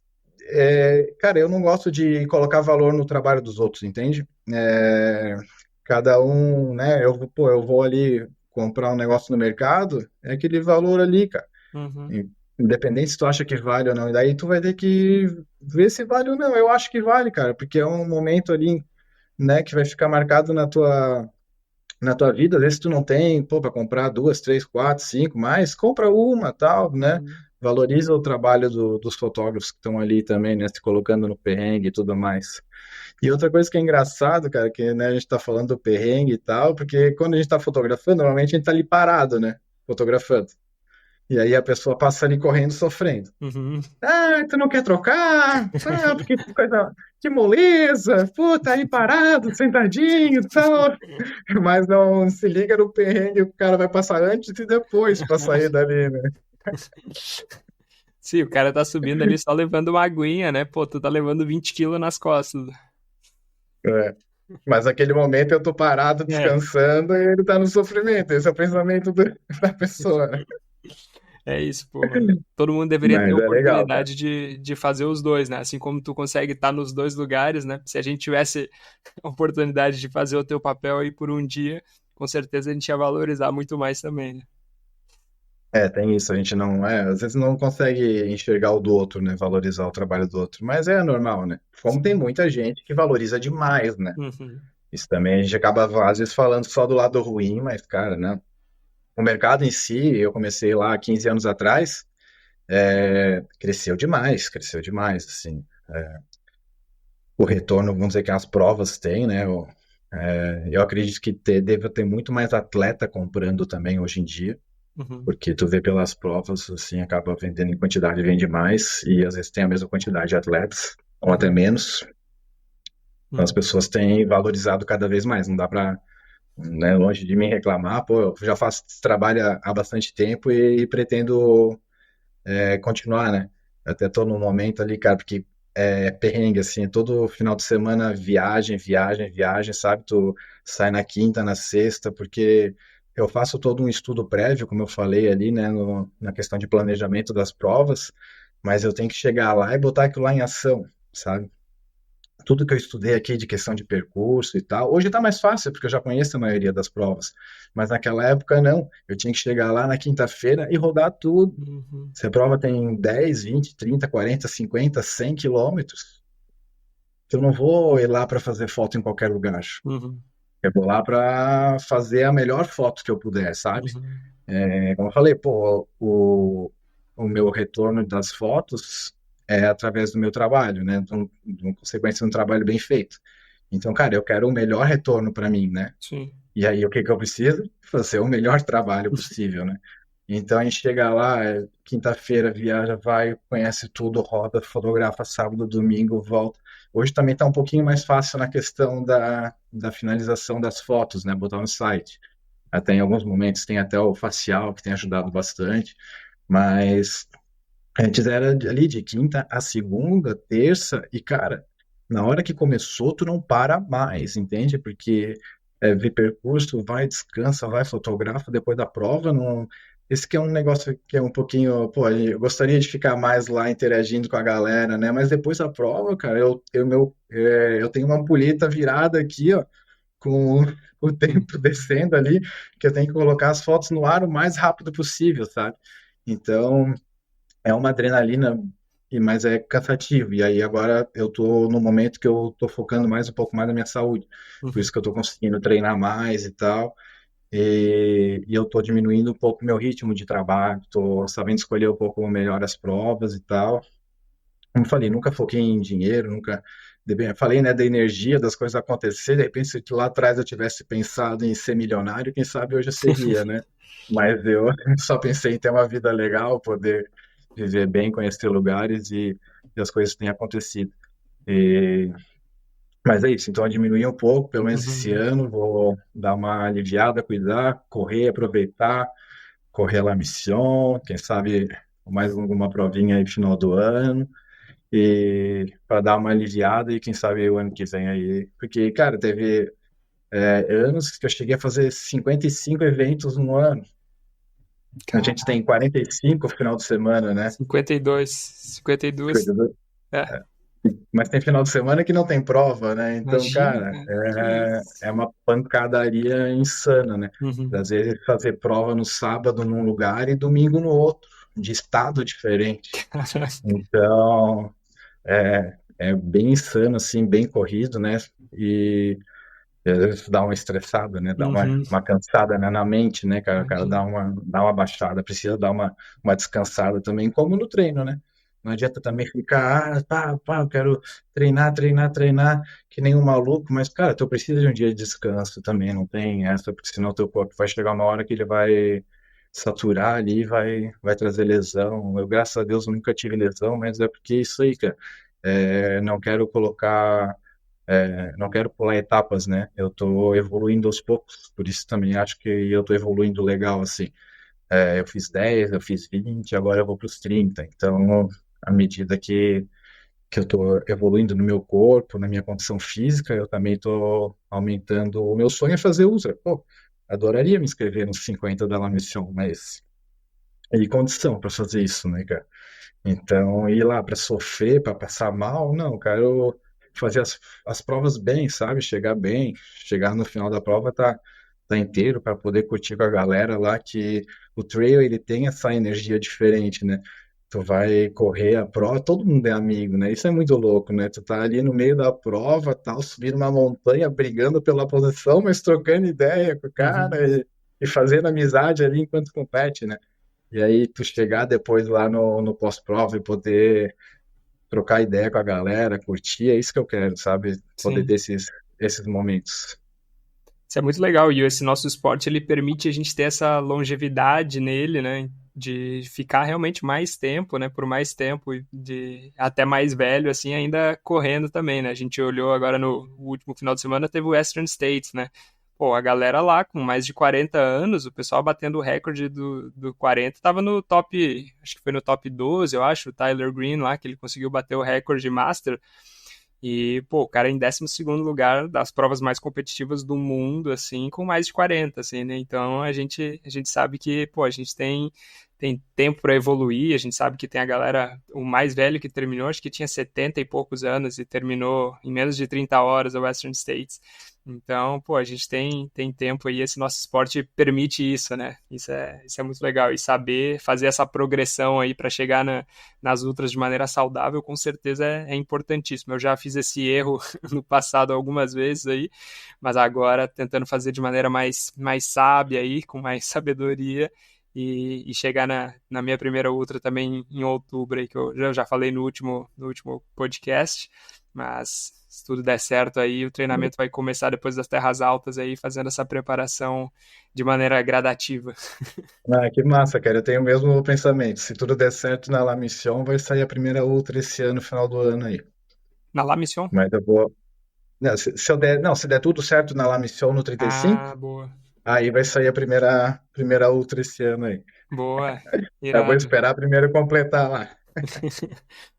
cara, eu não gosto de colocar valor no trabalho dos outros, entende? Cada um, né, pô, eu vou ali comprar um negócio no mercado, é aquele valor ali, cara. Uhum, Independente se tu acha que vale ou não, e daí tu vai ter que ver se vale ou não. Eu acho que vale, cara, porque é um momento ali, né, que vai ficar marcado na tua vida. Às vezes tu não tem, pô, para comprar duas, três, quatro, cinco, mais, compra uma, tal, né? uhum. Valoriza o trabalho dos fotógrafos que estão ali também, né, se colocando no perrengue e tudo mais. E outra coisa que é engraçado, cara, que, né, a gente tá falando do perrengue e tal, porque quando a gente tá fotografando, normalmente a gente tá ali parado, né, fotografando. E aí a pessoa passa ali correndo, sofrendo. Uhum. Ah, tu não quer trocar? Ah, porque que coisa, que moleza, pô, tá aí parado, sentadinho e tal. Mas não se liga no perrengue, o cara vai passar antes e depois pra sair dali, né? Sim, o cara tá subindo ali só levando uma aguinha, né? Pô, tu tá levando 20 quilos nas costas. É. Mas naquele momento eu tô parado, É, descansando, e ele tá no sofrimento. Esse é o pensamento da pessoa, né? é isso, pô, mano. Todo mundo deveria ter a Mas é legal, cara. oportunidade de fazer os dois, né? Assim como tu consegue estar nos dois lugares, né? Se a gente tivesse a oportunidade de fazer o teu papel aí por um dia, com certeza a gente ia valorizar muito mais também, né? Tem isso, a gente não, às vezes não consegue enxergar o do outro, né? Valorizar o trabalho do outro. Mas é normal, né? Como tem Sim. muita gente que valoriza demais, né? Uhum, Isso também a gente acaba, às vezes, falando só do lado ruim, mas, cara, né? O mercado em si, eu comecei lá há 15 anos atrás, cresceu demais, assim. O retorno, vamos dizer que as provas têm, né? Eu acredito que deva ter muito mais atleta comprando também hoje em dia, uhum, porque tu vê pelas provas, assim, acaba vendendo em quantidade, vende mais, e às vezes tem a mesma quantidade de atletas, ou até uhum, menos. Então as uhum, pessoas têm valorizado cada vez mais, não dá para, né, longe de mim reclamar, pô, eu já faço esse trabalho há bastante tempo e pretendo continuar, né? Até tô num momento ali, cara, porque é perrengue, assim, todo final de semana viagem, viagem, viagem, sabe? Tu sai na quinta, na sexta, porque eu faço todo um estudo prévio, como eu falei ali, né, na questão de planejamento das provas, mas eu tenho que chegar lá e botar aquilo lá em ação, sabe? Tudo que eu estudei aqui de questão de percurso e tal. Hoje está mais fácil, porque eu já conheço a maioria das provas. Mas naquela época, não. Eu tinha que chegar lá na quinta-feira e rodar tudo. uhum, Se a prova tem 10, 20, 30, 40, 50, 100 quilômetros, eu não vou ir lá para fazer foto em qualquer lugar. uhum, Eu vou lá para fazer a melhor foto que eu puder, sabe? uhum, Como eu falei, pô, o meu retorno das fotos é através do meu trabalho, né? Então, uma consequência de um trabalho bem feito. Então, cara, eu quero o melhor retorno para mim, né? sim. E aí, o que que eu preciso? Fazer o melhor trabalho possível, né? Então, a gente chega lá, quinta-feira, viaja, vai, conhece tudo, roda, fotografa sábado, domingo, volta. Hoje também está um pouquinho mais fácil na questão da finalização das fotos, né? Botar no site. Até em alguns momentos tem até o facial, que tem ajudado bastante. Mas antes era ali de quinta a segunda, terça, e cara, na hora que começou, tu não para mais, entende? Porque vê percurso, vai, descansa, vai, fotografa depois da prova. Não... Esse que é um negócio que é um pouquinho. Pô, eu gostaria de ficar mais lá interagindo com a galera, né? Mas depois da prova, cara, eu tenho uma ampulheta virada aqui, ó, com o tempo descendo ali, que eu tenho que colocar as fotos no ar o mais rápido possível, sabe? Então. É uma adrenalina, mas é cansativo. E aí agora eu tô no momento que eu tô focando mais um pouco mais na minha saúde. Por Uhum, isso que eu tô conseguindo treinar mais e tal. E eu tô diminuindo um pouco meu ritmo de trabalho, tô sabendo escolher um pouco melhor as provas e tal. Como eu falei, nunca foquei em dinheiro, nunca. Falei, né, da energia, das coisas acontecerem. De repente, se lá atrás eu tivesse pensado em ser milionário, quem sabe hoje eu seria, né? Mas eu só pensei em ter uma vida legal, poder viver bem, conhecer lugares e as coisas têm acontecido. E- Mas é isso, então eu diminui um pouco, pelo menos esse uhum. ano, vou dar uma aliviada, cuidar, correr, aproveitar, correr la mission, quem sabe mais alguma provinha aí no final do ano e para dar uma aliviada e quem sabe o ano que vem aí. Porque, cara, teve anos que eu cheguei a fazer 55 eventos no ano. A gente Caraca, tem 45 final de semana, né? 52, 52, é, Mas tem final de semana que não tem prova, né? Então, imagina, cara, cara, que é isso. uma pancadaria insana, né? Uhum. Às vezes fazer prova no sábado num lugar e domingo no outro, de estado diferente. Então, é bem insano, assim, bem corrido, né? E às vezes dá uma estressada, né? Dá Uhum. uma cansada, né, na mente, né, cara? O cara Imagina. dá uma baixada, precisa dar uma descansada também, como no treino, né? Não adianta também ficar, eu quero treinar, que nem um maluco, mas, cara, tu precisa de um dia de descanso também, não tem essa, porque senão teu corpo vai chegar uma hora que ele vai saturar ali, vai trazer lesão. Eu, graças a Deus, nunca tive lesão, mas é porque isso aí, cara. Não quero colocar não quero pular etapas, né? Eu tô evoluindo aos poucos, por isso também acho que eu tô evoluindo legal, assim. Eu fiz 10, eu fiz 20, agora eu vou para os 30. Então, à medida que eu tô evoluindo no meu corpo, na minha condição física, eu também tô aumentando. O meu sonho é fazer ultra. Pô, adoraria me inscrever nos 50 da La Mission, mas e condição para fazer isso, né, cara? Então, ir lá para sofrer, para passar mal, não, cara, eu fazer as provas bem, sabe? Chegar bem, chegar no final da prova tá inteiro para poder curtir com a galera lá, que o trail ele tem essa energia diferente, né? Tu vai correr a prova, todo mundo é amigo, né? Isso é muito louco, né? Tu tá ali no meio da prova, tal, subindo uma montanha, brigando pela posição, mas trocando ideia com o Uhum. cara e fazendo amizade ali enquanto compete, né? E aí tu chegar depois lá no pós-prova e poder trocar ideia com a galera, curtir, é isso que eu quero, sabe? Poder ter Sim. esses momentos. Isso é muito legal e esse nosso esporte ele permite a gente ter essa longevidade nele, né? De ficar realmente mais tempo, né? Por mais tempo, e de até mais velho, assim, ainda correndo também, né? A gente olhou agora no último final de semana, teve o Western States, né? Pô, a galera lá com mais de 40 anos, o pessoal batendo o recorde do 40, tava no top, acho que foi no top 12, eu acho, o Tyler Green lá, que ele conseguiu bater o recorde master. E, pô, o cara em 12º lugar das provas mais competitivas do mundo, assim, com mais de 40, assim, né? Então a gente sabe que, pô, a gente tem tempo para evoluir, a gente sabe que tem a galera, o mais velho que terminou, acho que tinha 70 e poucos anos e terminou em menos de 30 horas a Western States. Então, pô, a gente tem tempo aí, esse nosso esporte permite isso, né? Isso é muito legal. E saber fazer essa progressão aí para chegar nas ultras de maneira saudável, com certeza é importantíssimo. Eu já fiz esse erro no passado algumas vezes aí, mas agora tentando fazer de maneira mais sábia aí, com mais sabedoria, e chegar na minha primeira ultra também em outubro aí, que eu já falei no último podcast, mas se tudo der certo aí, o treinamento vai começar depois das terras altas aí, fazendo essa preparação de maneira gradativa. Ah, que massa, cara. Eu tenho o mesmo pensamento. Se tudo der certo na La Mission, vai sair a primeira ultra esse ano, final do ano aí. Na La Mission? Mas eu vou. Não, se eu der, não, se der tudo certo na La Mission no 35, Ah, boa. aí vai sair a primeira ultra esse ano aí. Boa, Eu vou irado. esperar primeiro completar lá.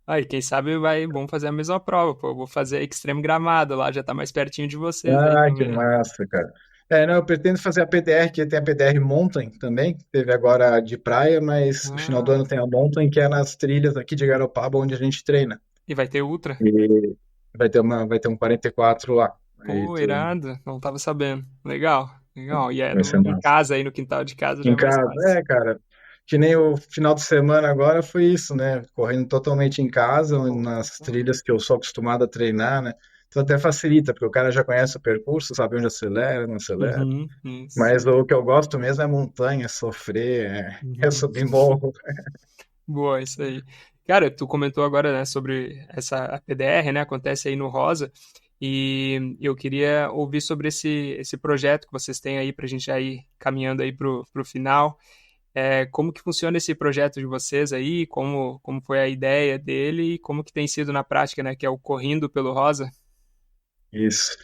Aí, quem sabe vamos fazer a mesma prova, pô. Eu vou fazer Extreme Gramado lá, já tá mais pertinho de vocês aí Ah, que também. massa, cara. Não, eu pretendo fazer a PDR, que tem a PDR Mountain também, que teve agora a de praia, mas no final do Ah, ano tem a Mountain, que é nas trilhas aqui de Garopaba, onde a gente treina. e vai ter Ultra? E vai ter um 44 lá. Aí Pô, irado, não tava sabendo. Legal, legal. E é vai ser em massa. casa aí, no quintal de casa já Em é mais casa, fácil. cara, que nem o final de semana agora foi isso, né? Correndo totalmente em casa, Pô, nas trilhas que eu sou acostumado a treinar, né? Então até facilita, porque o cara já conhece o percurso, sabe onde acelera, não acelera. uhum, isso. Mas o que eu gosto mesmo é montanha, sofrer, é Uhum. subir morro. Boa, isso aí. Cara, tu comentou agora, né, sobre essa a PDR, né, acontece aí no Rosa, e eu queria ouvir sobre esse projeto que vocês têm aí pra gente já ir caminhando aí pro final. Como que funciona esse projeto de vocês aí, como foi a ideia dele e como que tem sido na prática, né, que é o Correndo pelo Rosa? Isso.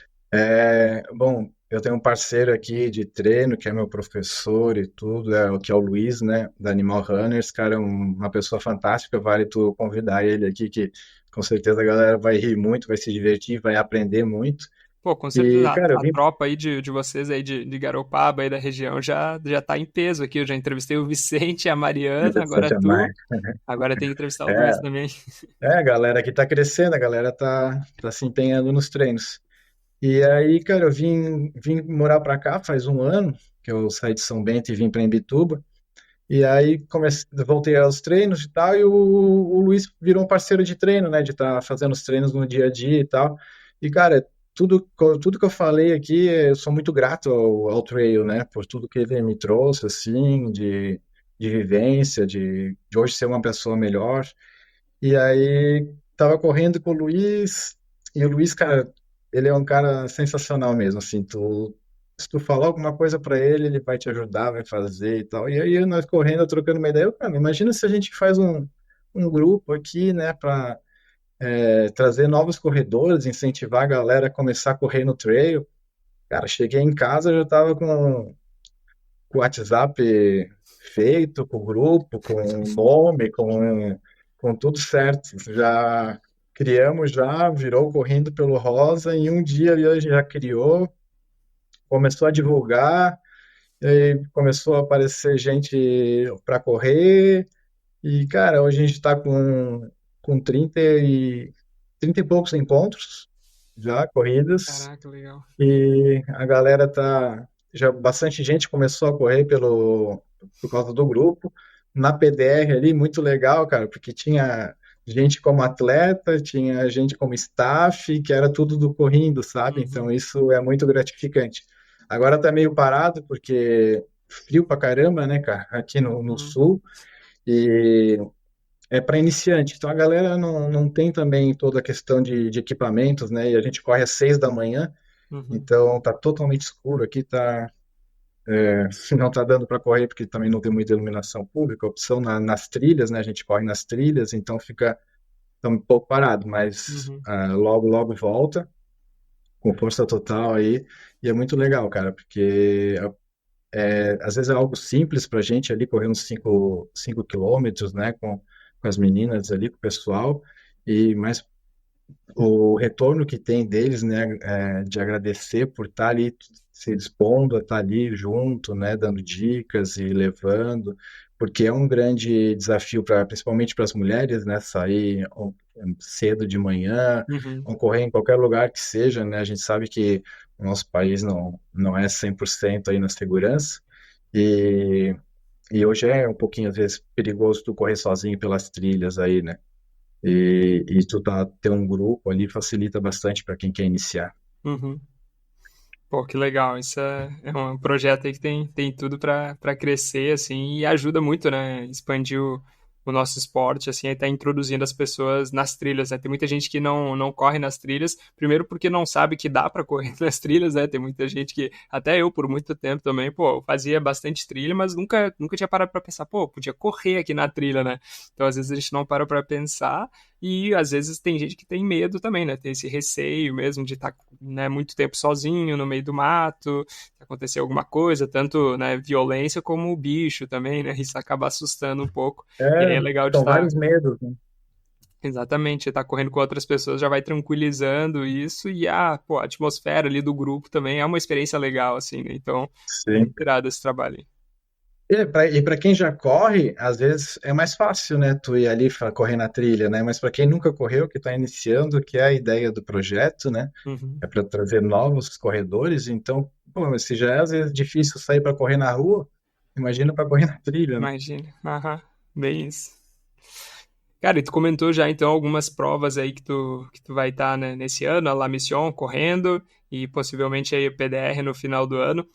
Bom, eu tenho um parceiro aqui de treino, que é meu professor e tudo, o que é o Luiz, né, da Animal Runners, cara, é uma pessoa fantástica, vale tu convidar ele aqui, que com certeza a galera vai rir muito, vai se divertir, vai aprender muito. Pô, com certeza, E, cara, eu a vim tropa aí de vocês aí de Garopaba aí da região já tá em peso aqui. Eu já entrevistei o Vicente, a Mariana, agora bastante a tu. mais. Agora tem que entrevistar o Luiz É, também. a galera aqui tá crescendo, a galera tá se empenhando nos treinos. E aí, cara, eu vim morar pra cá faz um ano, que eu saí de São Bento e vim pra Imbituba. E aí voltei aos treinos e tal, e o Luiz virou um parceiro de treino, né? De estar fazendo os treinos no dia a dia e tal. E, cara, tudo que eu falei aqui, eu sou muito grato ao Trail, né? Por tudo que ele me trouxe, assim, de vivência, de hoje ser uma pessoa melhor. E aí, tava correndo com o Luiz, e o Luiz, cara, ele é um cara sensacional mesmo, assim, se tu falar alguma coisa pra ele, ele vai te ajudar, vai fazer e tal. E aí, nós correndo, trocando uma ideia, cara, imagina se a gente faz um grupo aqui, né, pra trazer novos corredores, incentivar a galera a começar a correr no trail. Cara, cheguei em casa, já tava com o WhatsApp feito, com o grupo, com o nome, com tudo certo. Já criamos, já virou correndo pelo Rosa. Em um dia ele já criou, começou a divulgar, e começou a aparecer gente para correr. E, cara, hoje a gente está com 30 e poucos encontros já, corridas. Caraca, legal. E a galera tá. Já bastante gente começou a correr por causa do grupo. Na PDR ali, muito legal, cara, porque tinha gente como atleta, tinha gente como staff, que era tudo do correndo, sabe? Então Uhum, isso é muito gratificante. Agora tá meio parado, porque frio pra caramba, né, cara, aqui no uhum, sul. E é para iniciante. Então a galera não tem também toda a questão de equipamentos, né? E a gente corre às 6 da manhã. uhum, Então tá totalmente escuro aqui, não tá dando para correr porque também não tem muita iluminação pública, opção nas trilhas, né? A gente corre nas trilhas, então fica tá um pouco parado, mas uhum, logo logo volta com força total aí e é muito legal, cara, porque às vezes é algo simples pra gente ali correr uns 5 quilômetros, né? Com as meninas ali, com o pessoal. Mas o retorno que tem deles, né, de agradecer por estar ali se dispondo a estar ali junto, né, dando dicas e levando, porque é um grande desafio principalmente para as mulheres, né, sair cedo de manhã, uhum. ou correr em qualquer lugar que seja, né, a gente sabe que o nosso país não é 100% aí na segurança, e, e hoje é um pouquinho, às vezes, perigoso tu correr sozinho pelas trilhas aí, né, e ter um grupo ali facilita bastante para quem quer iniciar. Uhum. Pô, que legal. Isso é um projeto aí que tem tudo para crescer, assim, e ajuda muito, né? Expandir o nosso esporte, assim, aí tá introduzindo as pessoas nas trilhas, né? Tem muita gente que não corre nas trilhas, primeiro porque não sabe que dá para correr nas trilhas, né? Tem muita gente que, até eu por muito tempo também, pô, fazia bastante trilha, mas nunca tinha parado para pensar, pô, podia correr aqui na trilha, né? Então, às vezes a gente não para para pensar e às vezes tem gente que tem medo também, né? Tem esse receio mesmo de estar, né, muito tempo sozinho no meio do mato, acontecer alguma coisa, tanto, né, violência como o bicho também, né? Isso acaba assustando um pouco. E aí É, é legal de são estar, vários medos, né? exatamente, estar correndo com outras pessoas já vai tranquilizando isso e pô, a atmosfera ali do grupo também é uma experiência legal, assim, né? Então, é Sim. muito irado esse trabalho aí. E para quem já corre, às vezes é mais fácil, né, tu ir ali correr na trilha, né? Mas para quem nunca correu, que está iniciando, que é a ideia do projeto, né? Uhum. É para trazer novos corredores. Então, pô, mas se já é às vezes difícil sair para correr na rua, imagina para correr na trilha, né? Imagina. Aham, bem isso. Cara, e tu comentou já então algumas provas aí que tu vai estar, né, nesse ano, a La Mission correndo e possivelmente aí o PDR no final do ano.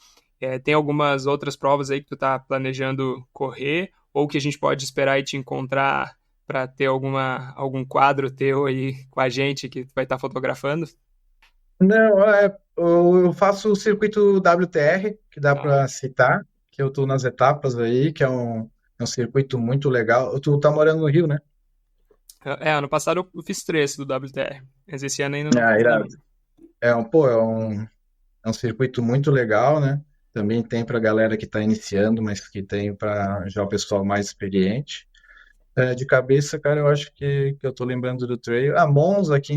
Tem algumas outras provas aí que tu tá planejando correr ou que a gente pode esperar e te encontrar para ter algum quadro teu aí com a gente que tu vai estar fotografando? Não, eu faço o circuito WTR, que dá Ah, para citar, que eu tô nas etapas aí, que é um circuito muito legal. Tu tá morando no Rio, né? ano passado eu fiz 3 do WTR, mas esse ano ainda não Ah, fiz irado. nenhum. É um circuito muito legal, né? Também tem para galera que está iniciando, mas que tem para já o pessoal mais experiente. De cabeça, cara, eu acho que eu tô lembrando do trail. Monza aqui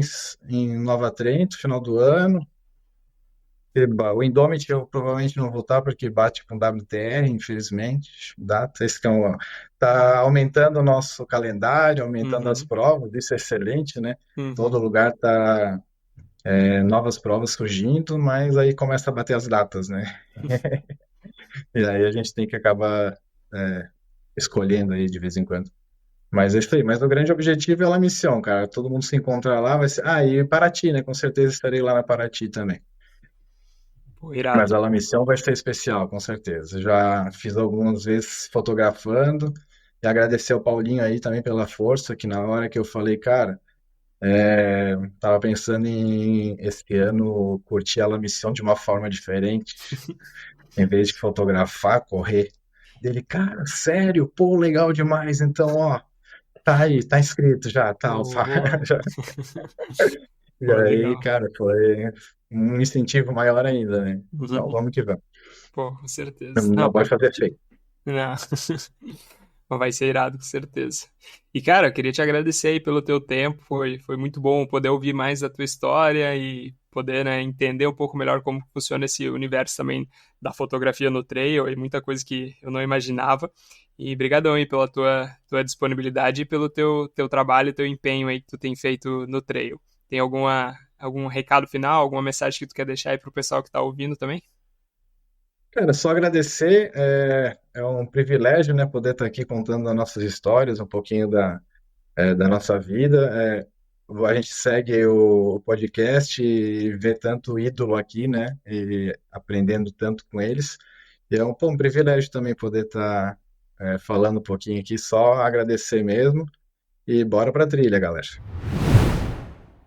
em Nova Trento, final do ano. O Indomit eu provavelmente não vou estar porque bate com WTR, infelizmente. Data, tá aumentando o nosso calendário, aumentando as Uhum, provas, isso é excelente, né? Todo uhum. lugar tá novas provas surgindo, mas aí começa a bater as datas, né? E aí a gente tem que acabar é, escolhendo aí de vez em quando. Mas é isso aí. Mas o grande objetivo é a missão, cara. Todo mundo se encontra lá, vai ser. Ah, e Paraty, né? Com certeza estarei lá na Paraty também. Pô, Mas irado. a La Mission vai ser especial, com certeza. Já fiz algumas vezes fotografando e agradecer ao Paulinho aí também pela força, que na hora que eu falei, cara, tava pensando em esse ano curtir a La Mission de uma forma diferente, em vez de fotografar, correr. Dele, cara, sério, pô, legal demais. Então, ó, tá aí, tá inscrito já, tal. Pô, boa. E Pô, aí, legal. cara, foi um incentivo maior ainda, né? Então, Uhum. vamos que vamos. Pô, com certeza. Não Não, pode pode fazer curtir. feio. Não. Mas vai ser irado, com certeza. E, cara, eu queria te agradecer aí pelo teu tempo. Foi muito bom poder ouvir mais da tua história e poder, né, entender um pouco melhor como funciona esse universo também da fotografia no trail e muita coisa que eu não imaginava. E brigadão aí pela tua disponibilidade e pelo teu trabalho e teu empenho aí que tu tem feito no trail. Tem algum recado final, alguma mensagem que tu quer deixar aí pro pessoal que tá ouvindo também? Cara, só agradecer. É um privilégio, né, poder estar aqui contando as nossas histórias, um pouquinho da nossa vida. A gente segue o podcast e vê tanto ídolo aqui, né, e aprendendo tanto com eles. E é um privilégio também poder estar falando um pouquinho aqui, só agradecer mesmo. E bora pra trilha, galera.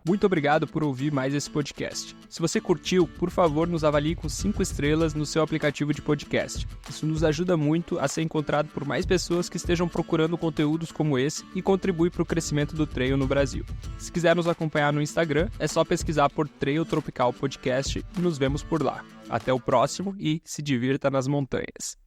Muito obrigado por ouvir mais esse podcast. Se você curtiu, por favor, nos avalie com 5 estrelas no seu aplicativo de podcast. Isso nos ajuda muito a ser encontrado por mais pessoas que estejam procurando conteúdos como esse e contribui para o crescimento do trail no Brasil. Se quiser nos acompanhar no Instagram, é só pesquisar por Trail Tropical Podcast e nos vemos por lá. Até o próximo e se divirta nas montanhas.